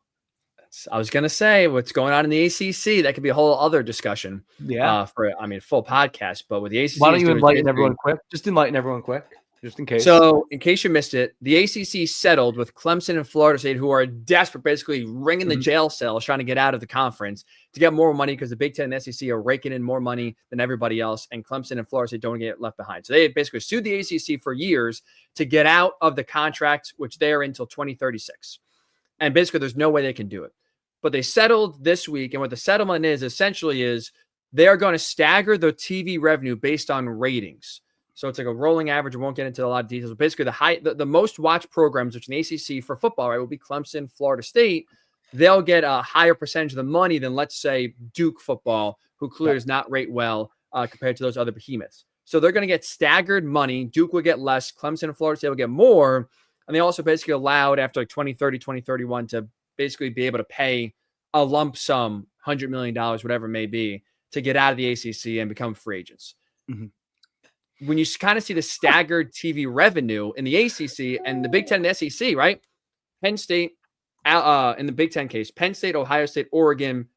I was going to say what's going on in the ACC. That could be a whole other discussion. Yeah. Full podcast. But with the ACC, why don't you enlighten everyone quick? Just enlighten everyone quick, just in case. So, in case you missed it, the ACC settled with Clemson and Florida State, who are desperate, basically ringing the jail cells, trying to get out of the conference to get more money, because the Big Ten and the SEC are raking in more money than everybody else, and Clemson and Florida State don't get left behind. So they basically sued the ACC for years to get out of the contract, which they're in until 2036. And basically, there's no way they can do it. But they settled this week, and what the settlement is essentially is they are going to stagger the TV revenue based on ratings. So it's like a rolling average. We won't get into a lot of details. But basically, the most watched programs, which in the ACC for football, right, will be Clemson, Florida State. They'll get a higher percentage of the money than, let's say, Duke football, who clearly does not rate well compared to those other behemoths. So they're going to get staggered money. Duke will get less. Clemson and Florida State will get more. And they also basically allowed after like 2030, 2031 to basically be able to pay a lump sum, $100 million, whatever it may be, to get out of the ACC and become free agents. When you kind of see the staggered TV revenue in the ACC and the Big Ten and the SEC, right? Penn State, in the Big Ten case, Penn State, Ohio State, Oregon,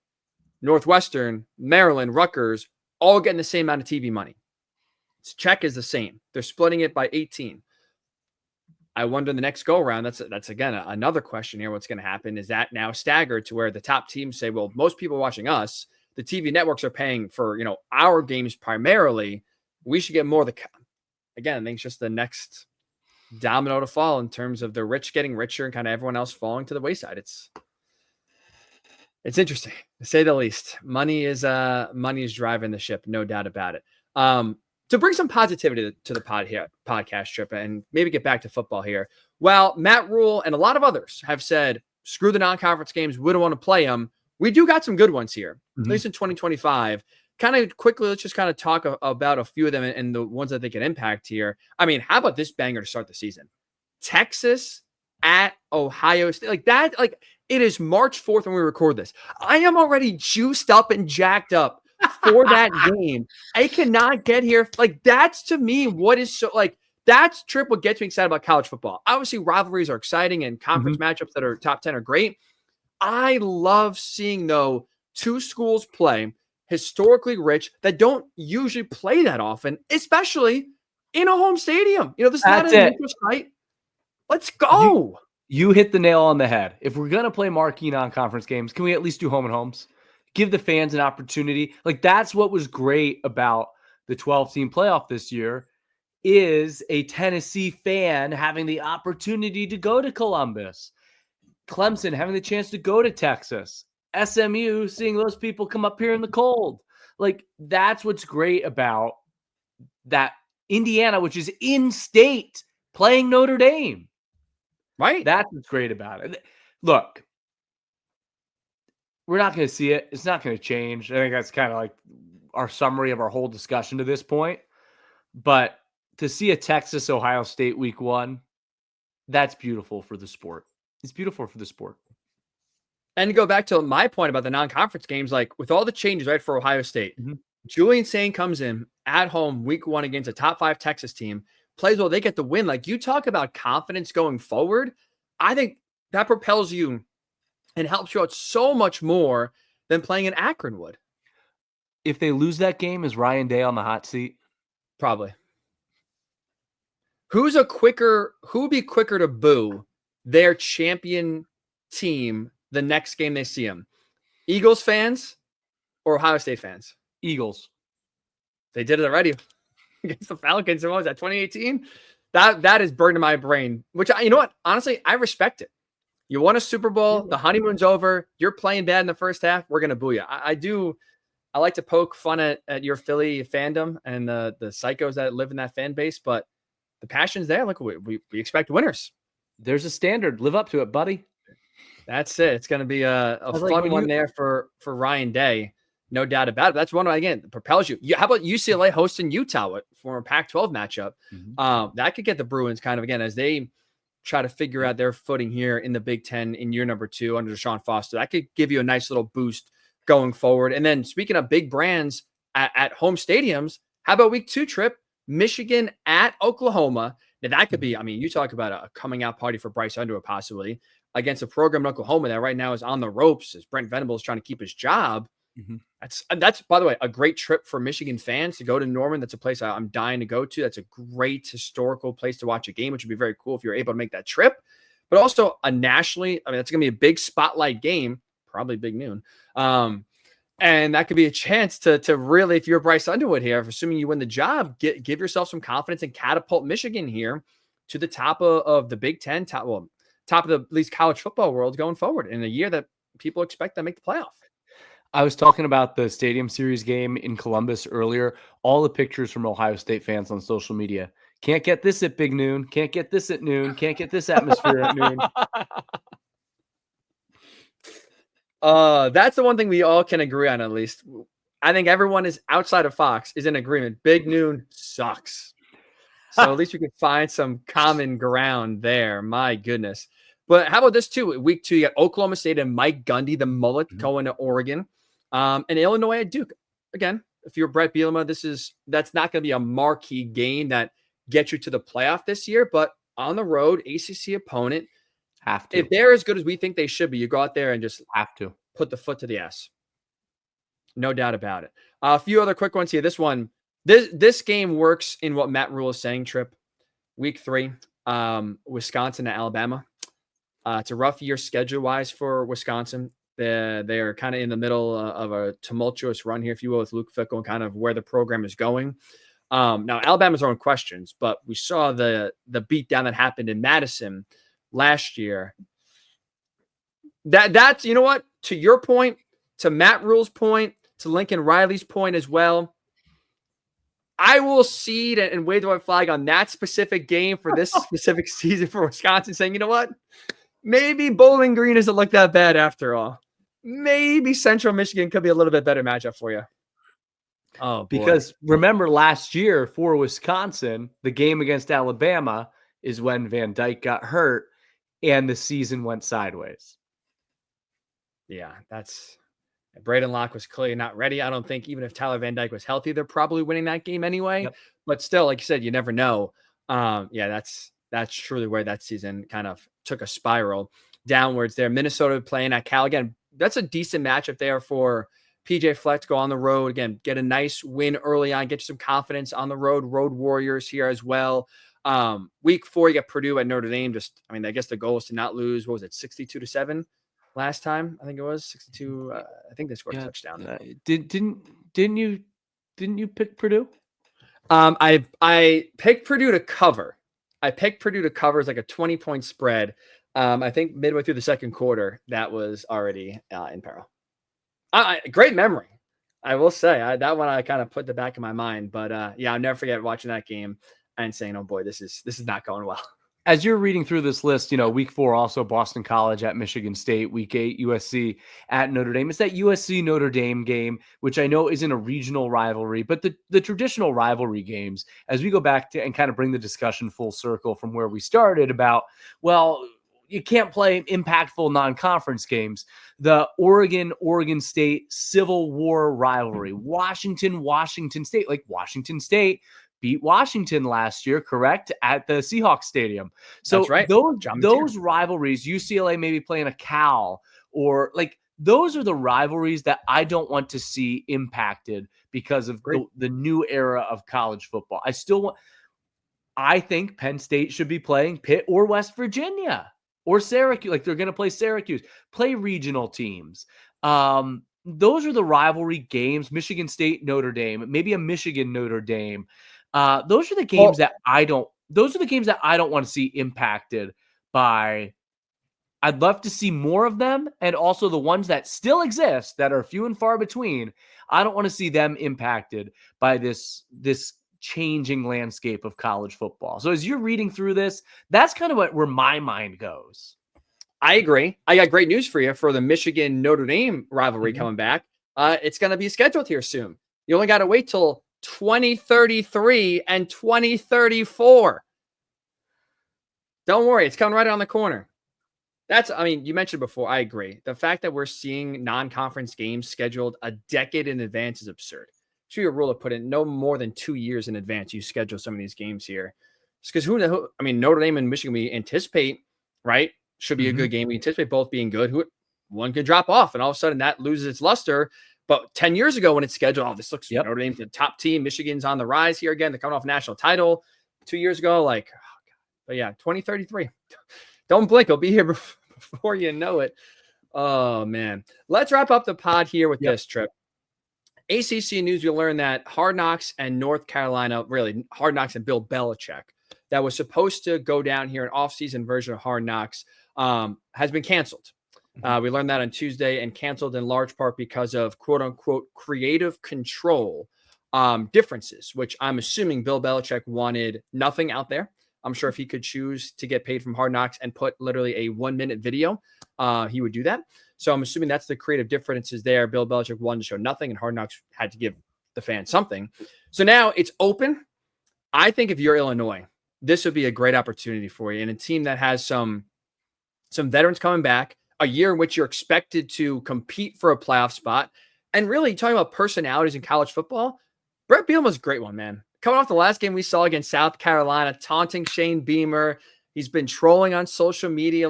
Northwestern, Maryland, Rutgers, all getting the same amount of TV money. Its check is the same. They're splitting it by 18. I wonder the next go around, that's again another question here. What's going to happen? Is that now staggered to where the top teams say, well, most people watching us, the TV networks are paying for, our games primarily. We should get more of the, again, I think it's just the next domino to fall in terms of the rich getting richer and kind of everyone else falling to the wayside. It's interesting to say the least. Money is driving the ship, no doubt about it. to bring some positivity to the podcast trip and maybe get back to football here. Well, Matt Rhule and a lot of others have said, screw the non-conference games. We don't want to play them. We do got some good ones here, at least in 2025. Kind of quickly, let's just kind of talk about a few of them and the ones that they can impact here. I mean, how about this banger to start the season? Texas at Ohio State. Like that, like it is March 4th when we record this. I am already juiced up and jacked up for that game. I cannot get here. Like that's to me what is so like that's trip what gets me excited about college football. Obviously, rivalries are exciting and conference matchups that are top 10 are great. I love seeing though two schools play historically rich that don't usually play that often, especially in a home stadium. You know, this is not an neutral site. Let's go. You hit the nail on the head. If we're going to play marquee non-conference games, can we at least do home and homes? Give the fans an opportunity. Like that's what was great about the 12-team playoff this year is a Tennessee fan having the opportunity to go to Columbus, Clemson having the chance to go to Texas, SMU seeing those people come up here in the cold. Like that's what's great about that. Indiana, which is in state, playing Notre Dame. Right. That's what's great about it. Look, we're not going to see it. It's not going to change. I think that's kind of like our summary of our whole discussion to this point. But to see a Texas-Ohio State week 1, that's beautiful for the sport. It's beautiful for the sport. And to go back to my point about the non-conference games, like with all the changes, right, for Ohio State, Julian Sain comes in at home week 1 against a top 5 Texas team, plays well, they get the win. Like you talk about confidence going forward, I think that propels you and helps you out so much more than playing in Akron would. If they lose that game, is Ryan Day on the hot seat? Probably. Who'd be quicker to boo their champion team the next game they see them? Eagles fans or Ohio State fans? Eagles. They did it already against the Falcons. What was that, 2018? That is burned in my brain, which, you know what? Honestly, I respect it. You won a Super Bowl. The honeymoon's over. You're playing bad in the first half. We're going to boo you. I like to poke fun at your Philly fandom and the psychos that live in that fan base, but the passion's there. Look, we expect winners. There's a standard. Live up to it, buddy. That's it. It's going to be a fun one there for Ryan Day. No doubt about it. That's one, again, that propels you. How about UCLA hosting Utah for a Pac-12 matchup? That could get the Bruins kind of, again, as they try to figure out their footing here in the Big Ten in year number 2 under Deshaun Foster. That could give you a nice little boost going forward. And then speaking of big brands at home stadiums, how about week 2 trip? Michigan at Oklahoma. Now that could be, I mean, you talk about a coming out party for Bryce Underwood possibly against a program in Oklahoma that right now is on the ropes as Brent Venables is trying to keep his job. That's, by the way, a great trip for Michigan fans to go to Norman. That's a place I'm dying to go to. That's a great historical place to watch a game, which would be very cool if you're able to make that trip. But also a nationally, I mean, it's going to be a big spotlight game, probably big noon. And that could be a chance to really, if you're Bryce Underwood here, assuming you win the job, give yourself some confidence and catapult Michigan here to the top of the Big Ten, top of the at least college football world going forward in a year that people expect to make the playoff. I was talking about the Stadium Series game in Columbus earlier. All the pictures from Ohio State fans on social media. Can't get this at big noon. Can't get this at noon. Can't get this atmosphere at noon. That's the one thing we all can agree on, at least. I think everyone is outside of Fox is in agreement. Big noon sucks. So at least we could find some common ground there. My goodness. But how about this too? Week 2, you got Oklahoma State and Mike Gundy, the mullet, going to Oregon. And Illinois at Duke. Again, if you're Brett Bielema, that's not going to be a marquee game that gets you to the playoff this year. But on the road, ACC opponent. Have to. If they're as good as we think they should be, you go out there and just have to put the foot to the ass. No doubt about it. A few other quick ones here. This game works in what Matt Rhule is saying, Trip. Week 3, Wisconsin to Alabama. It's a rough year schedule-wise for Wisconsin. They're kind of in the middle of a tumultuous run here, if you will, with Luke Fickell and kind of where the program is going. Now, Alabama's own questions, but we saw the beatdown that happened in Madison last year. That's, you know what? To your point, to Matt Rhule's point, to Lincoln Riley's point as well, I will cede and wave the white flag on that specific game for this specific season for Wisconsin, saying, you know what? Maybe Bowling Green doesn't look that bad after all. Maybe Central Michigan could be a little bit better matchup for you. Oh, boy. Because remember last year for Wisconsin, the game against Alabama is when Van Dyke got hurt and the season went sideways. Yeah, Braden Locke was clearly not ready. I don't think even if Tyler Van Dyke was healthy, they're probably winning that game anyway. Yep. But still, like you said, you never know. That's truly where that season kind of took a spiral downwards there. Minnesota playing at Cal. Again, that's a decent matchup there for PJ Fleck to go on the road. Again, get a nice win early on, get you some confidence on the road. Road Warriors here as well. Week 4, you got Purdue at Notre Dame. I guess the goal is to not lose. What was it, 62-7 last time? I think it was 62. I think they scored a touchdown. Didn't you pick Purdue? I picked Purdue to cover. I picked Purdue to cover as like a 20-point spread. I think midway through the second quarter, that was already in peril. Great memory, I will say. That one I kind of put the back of my mind. But I'll never forget watching that game and saying, "Oh boy, this is not going well." As you're reading through this list, week 4 also Boston College at Michigan State, week 8 USC at Notre Dame. It's that USC Notre Dame game, which I know isn't a regional rivalry, but the traditional rivalry games, as we go back to and kind of bring the discussion full circle from where we started about, well, you can't play impactful non-conference games. The Oregon State Civil War rivalry, Washington State, like Washington State beat Washington last year, correct? At the Seahawks Stadium. So that's right. Those rivalries, UCLA maybe playing a Cal, or like those are the rivalries that I don't want to see impacted because of the new era of college football. I think Penn State should be playing Pitt or West Virginia or Syracuse. Like they're going to play Syracuse, play regional teams. Those are the rivalry games. Michigan State, Notre Dame, maybe a Michigan Notre Dame. Those are the games that I don't want to see impacted by. I'd love to see more of them, and also the ones that still exist that are few and far between. I don't want to see them impacted by this changing landscape of college football. So as you're reading through this, that's kind of where my mind goes. I agree. I got great news for you for the Michigan Notre Dame rivalry coming back. It's going to be scheduled here soon. You only got to wait till 2033 and 2034. Don't worry, it's coming right around the corner. You mentioned before, I agree. The fact that we're seeing non-conference games scheduled a decade in advance is absurd. Matt Rhule put in no more than 2 years in advance. You schedule some of these games here. Because Notre Dame and Michigan, we anticipate, right? Should be a good game. We anticipate both being good. One could drop off, and all of a sudden that loses its luster. But 10 years ago when it's scheduled, this looks Notre Dame's the top team. Michigan's on the rise here again. They're coming off a national title 2 years ago. But 2033. Don't blink. It'll be here before you know it. Oh, man. Let's wrap up the pod here with this trip. ACC news, you'll learn that Hard Knocks and North Carolina, really Hard Knocks and Bill Belichick, that was supposed to go down here, an off-season version of Hard Knocks, has been canceled. We learned that on Tuesday, and canceled in large part because of quote-unquote creative control differences, which I'm assuming Bill Belichick wanted nothing out there. I'm sure if he could choose to get paid from Hard Knocks and put literally a 1-minute video, he would do that. So I'm assuming that's the creative differences there. Bill Belichick wanted to show nothing, and Hard Knocks had to give the fans something. So now it's open. I think if you're Illinois, this would be a great opportunity for you. And a team that has some veterans coming back, a year in which you're expected to compete for a playoff spot. And really talking about personalities in college football, Brett Bielema's a great one, man. Coming off the last game we saw against South Carolina, taunting Shane Beamer. He's been trolling on social media.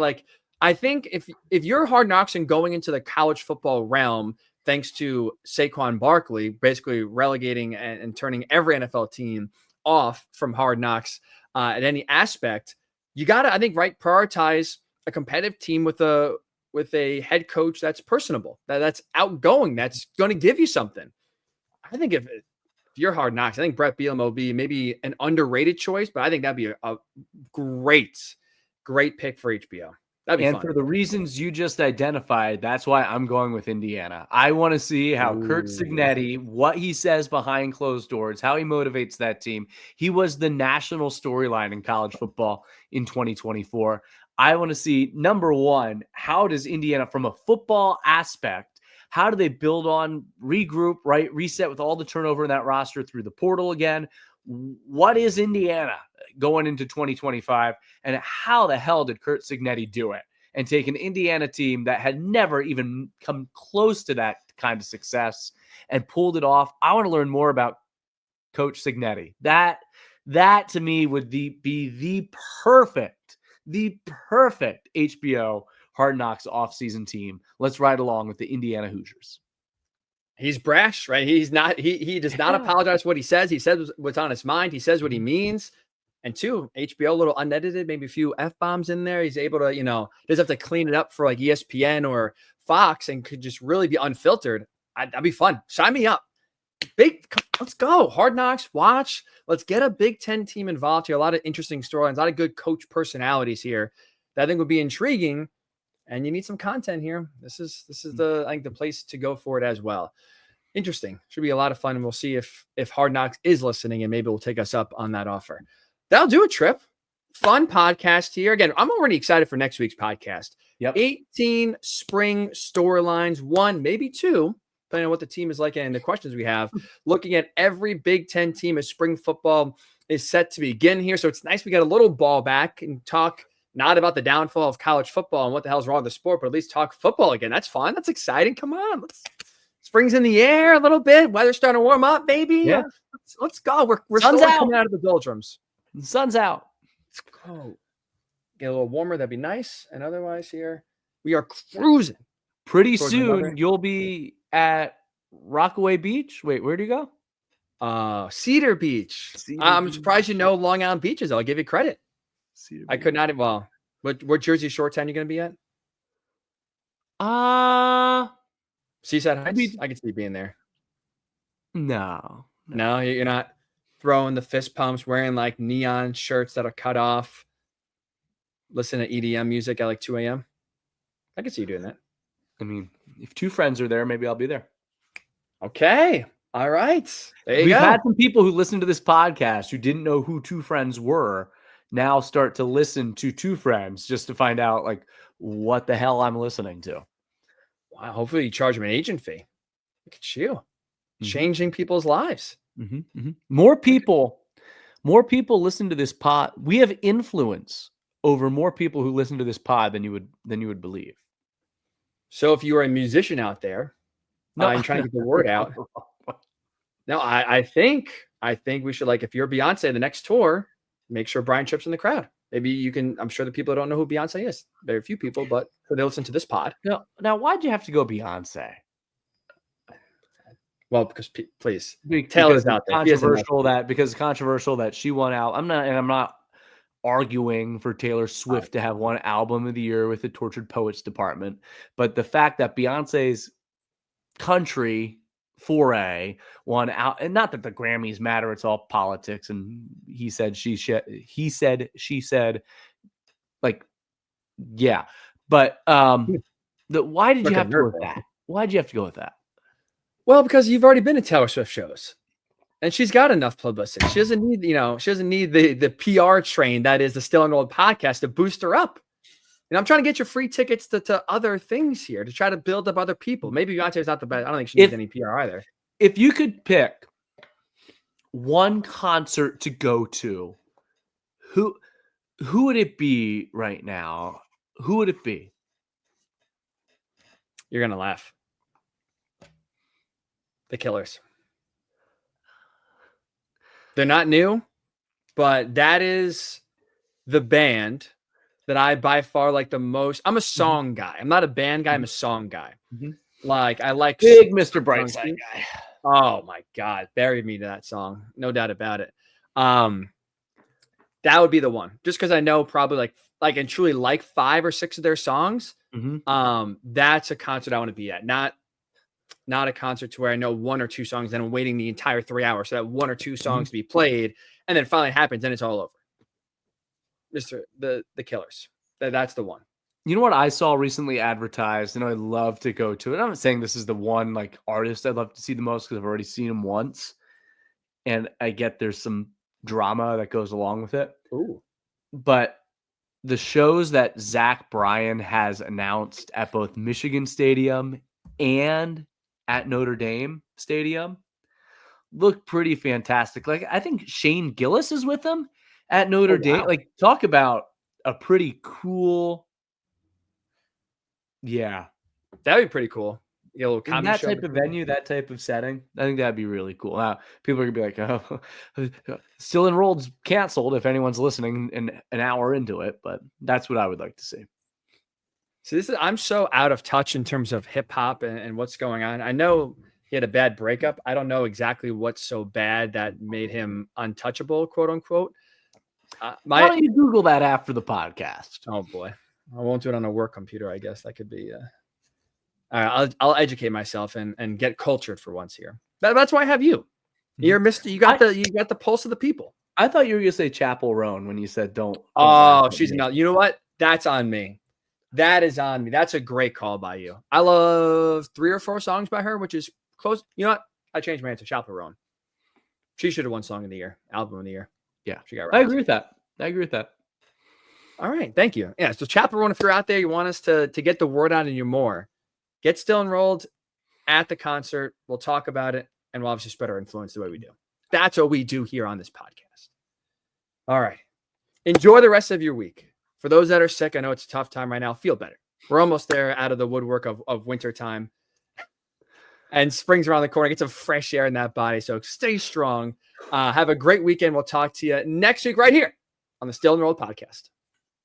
I think if you're Hard Knocks and going into the college football realm, thanks to Saquon Barkley, basically relegating and turning every NFL team off from Hard Knocks at any aspect, you got to, I think, prioritize a competitive team with a head coach that's personable, that's outgoing, that's going to give you something. I think if you're Hard Knocks, I think Brett Bielema will be maybe an underrated choice, but I think that'd be a great pick for HBO. That'd be And fun. for the reasons you just identified, that's why I'm going with Indiana. I want to see how Kurt Signetti, what he says behind closed doors, how he motivates that team. He was the national storyline in college football in 2024. I want to see, number one, how does Indiana, from a football aspect, how do they build on, regroup, right, reset with all the turnover in that roster through the portal again? What is Indiana going into 2025, and how the hell did Kurt Signetti do it and take an Indiana team that had never even come close to that kind of success and pulled it off? I want to learn more about Coach Signetti. That to me would be the perfect HBO Hard Knocks offseason team. Let's ride along with the Indiana Hoosiers. He's brash, right? He's not, he does not apologize for what he says. He says what's on his mind. He says what he means. And two, HBO, a little unedited, maybe a few F-bombs in there. He's able to, doesn't have to clean it up for like ESPN or Fox and could just really be unfiltered. That'd be fun. Sign me up. Let's go. Hard Knocks, watch. Let's get a Big Ten team involved here. A lot of interesting storylines, a lot of good coach personalities here that I think would be intriguing. And you need some content here. This is I think the place to go for it as well. Interesting. Should be a lot of fun. And we'll see if Hard Knocks is listening and maybe we'll take us up on that offer. That'll do it, Trip. Fun podcast here. Again, I'm already excited for next week's podcast. Yep. 18 spring storylines, one, maybe two, depending on what the team is like and the questions we have. Looking at every Big Ten team as spring football is set to begin here. So it's nice we got a little ball back and talk not about the downfall of college football and what the hell's wrong with the sport, but at least talk football again. That's fun. That's exciting. Come on. Spring's in the air a little bit. Weather's starting to warm up, baby. Yeah. Let's go. We're still coming out of the doldrums. The sun's out. Let's go. Get a little warmer. That'd be nice. And otherwise here, we are cruising. Pretty soon, you'll be at Rockaway Beach. Wait, where do you go? Cedar Beach. I'm surprised you know Long Island beaches. I'll give you credit. I could not. Well, what Jersey Shore town you going to be at? Seaside Heights? I could see you being there. No, you're not throwing the fist pumps, wearing like neon shirts that are cut off, listen to EDM music at like 2 a.m. I could see you doing that. I mean, if two friends are there, maybe I'll be there. Okay. All right. There you We've go. had some people who listened to this podcast who didn't know who two friends were now start to listen to two friends just to find out like what the hell I'm listening to. Wow. Hopefully you charge them an agent fee. Look at you. Changing people's lives. More people listen to this pod. We have influence over more people who listen to this pod than you would believe. So if you are a musician out there and trying to get the word out, no, I think we should, like, if you're Beyonce, the next tour, make sure Brian Tripp's in the crowd. Maybe you can. I'm sure the people don't know who Beyonce is. There are a few people, but they listen to this pod. Now, why'd you have to go Beyonce? Well, because please tell us out there. Because controversial that she won out. I'm not arguing for Taylor Swift to have one album of the year with the Tortured Poets department, but the fact that Beyonce's country foray won out, and not that the Grammys matter, it's all politics. And he said, she said, like, yeah. But why did you have to go with that? Why'd you have to go with that? Well, because you've already been to Taylor Swift shows. And she's got enough publicity. She doesn't need, the PR train that is the Still and Old podcast to boost her up. And I'm trying to get your free tickets to other things here to try to build up other people. Maybe Beyonce is not the best. I don't think she needs any PR either. If you could pick one concert to go to, who would it be right now? Who would it be? You're gonna laugh. The Killers. They're not new, but that is the band that I by far like the most. I'm a song guy. I'm not a band guy. I'm a song guy. Like, I like big Mr. Brightside guy. Oh my God. Buried me to that song. No doubt about it. That would be the one. Just because I know probably like and truly like 5 or 6 of their songs. That's a concert I want to be at. Not a concert to where I know 1 or 2 songs and I'm waiting the entire 3 hours so that 1 or 2 songs to be played, and then it finally happens and it's all over. The Killers. That's the one. You know what I saw recently advertised, and I'd love to go to it. I'm not saying this is the one like artist I'd love to see the most because I've already seen him once, and I get there's some drama that goes along with it. Ooh. But the shows that Zach Bryan has announced at both Michigan Stadium and at Notre Dame Stadium look pretty fantastic. Like, I think Shane Gillis is with them at Notre Dame. Wow. Like, talk about a pretty cool. Yeah. That'd be pretty cool. A little In comedy that show type of venue, that type of setting, I think that'd be really cool. Now, people are going to be like, oh, Still Enrolled's canceled if anyone's listening in an hour into it, but that's what I would like to see. So I'm so out of touch in terms of hip hop and what's going on. I know he had a bad breakup. I don't know exactly what's so bad that made him untouchable, quote unquote. Why don't you Google that after the podcast? Oh boy, I won't do it on a work computer. I guess that could be. All right, I'll educate myself and get cultured for once here. That's why I have you. You're Mr. You got the pulse of the people. I thought you were gonna say Chapel Roan when you said don't. Oh, she's not. You know what? That's on me. That is on me. That's a great call by you. I love 3 or 4 songs by her, which is close. You know what? I changed my answer. Chapel Roan. She should have won Song of the Year, Album of the Year. Yeah, she got right. I agree with that. All right, thank you. Yeah, so Chapel Roan, if you're out there, you want us to get the word out and you more, get still enrolled at the concert. We'll talk about it, and we'll obviously spread our influence the way we do. That's what we do here on this podcast. All right. Enjoy the rest of your week. For those that are sick, I know it's a tough time right now. Feel better. We're almost there out of the woodwork of winter time. And spring's around the corner. Get some fresh air in that body. So stay strong. Have a great weekend. We'll talk to you next week right here on the Still Enrolled podcast.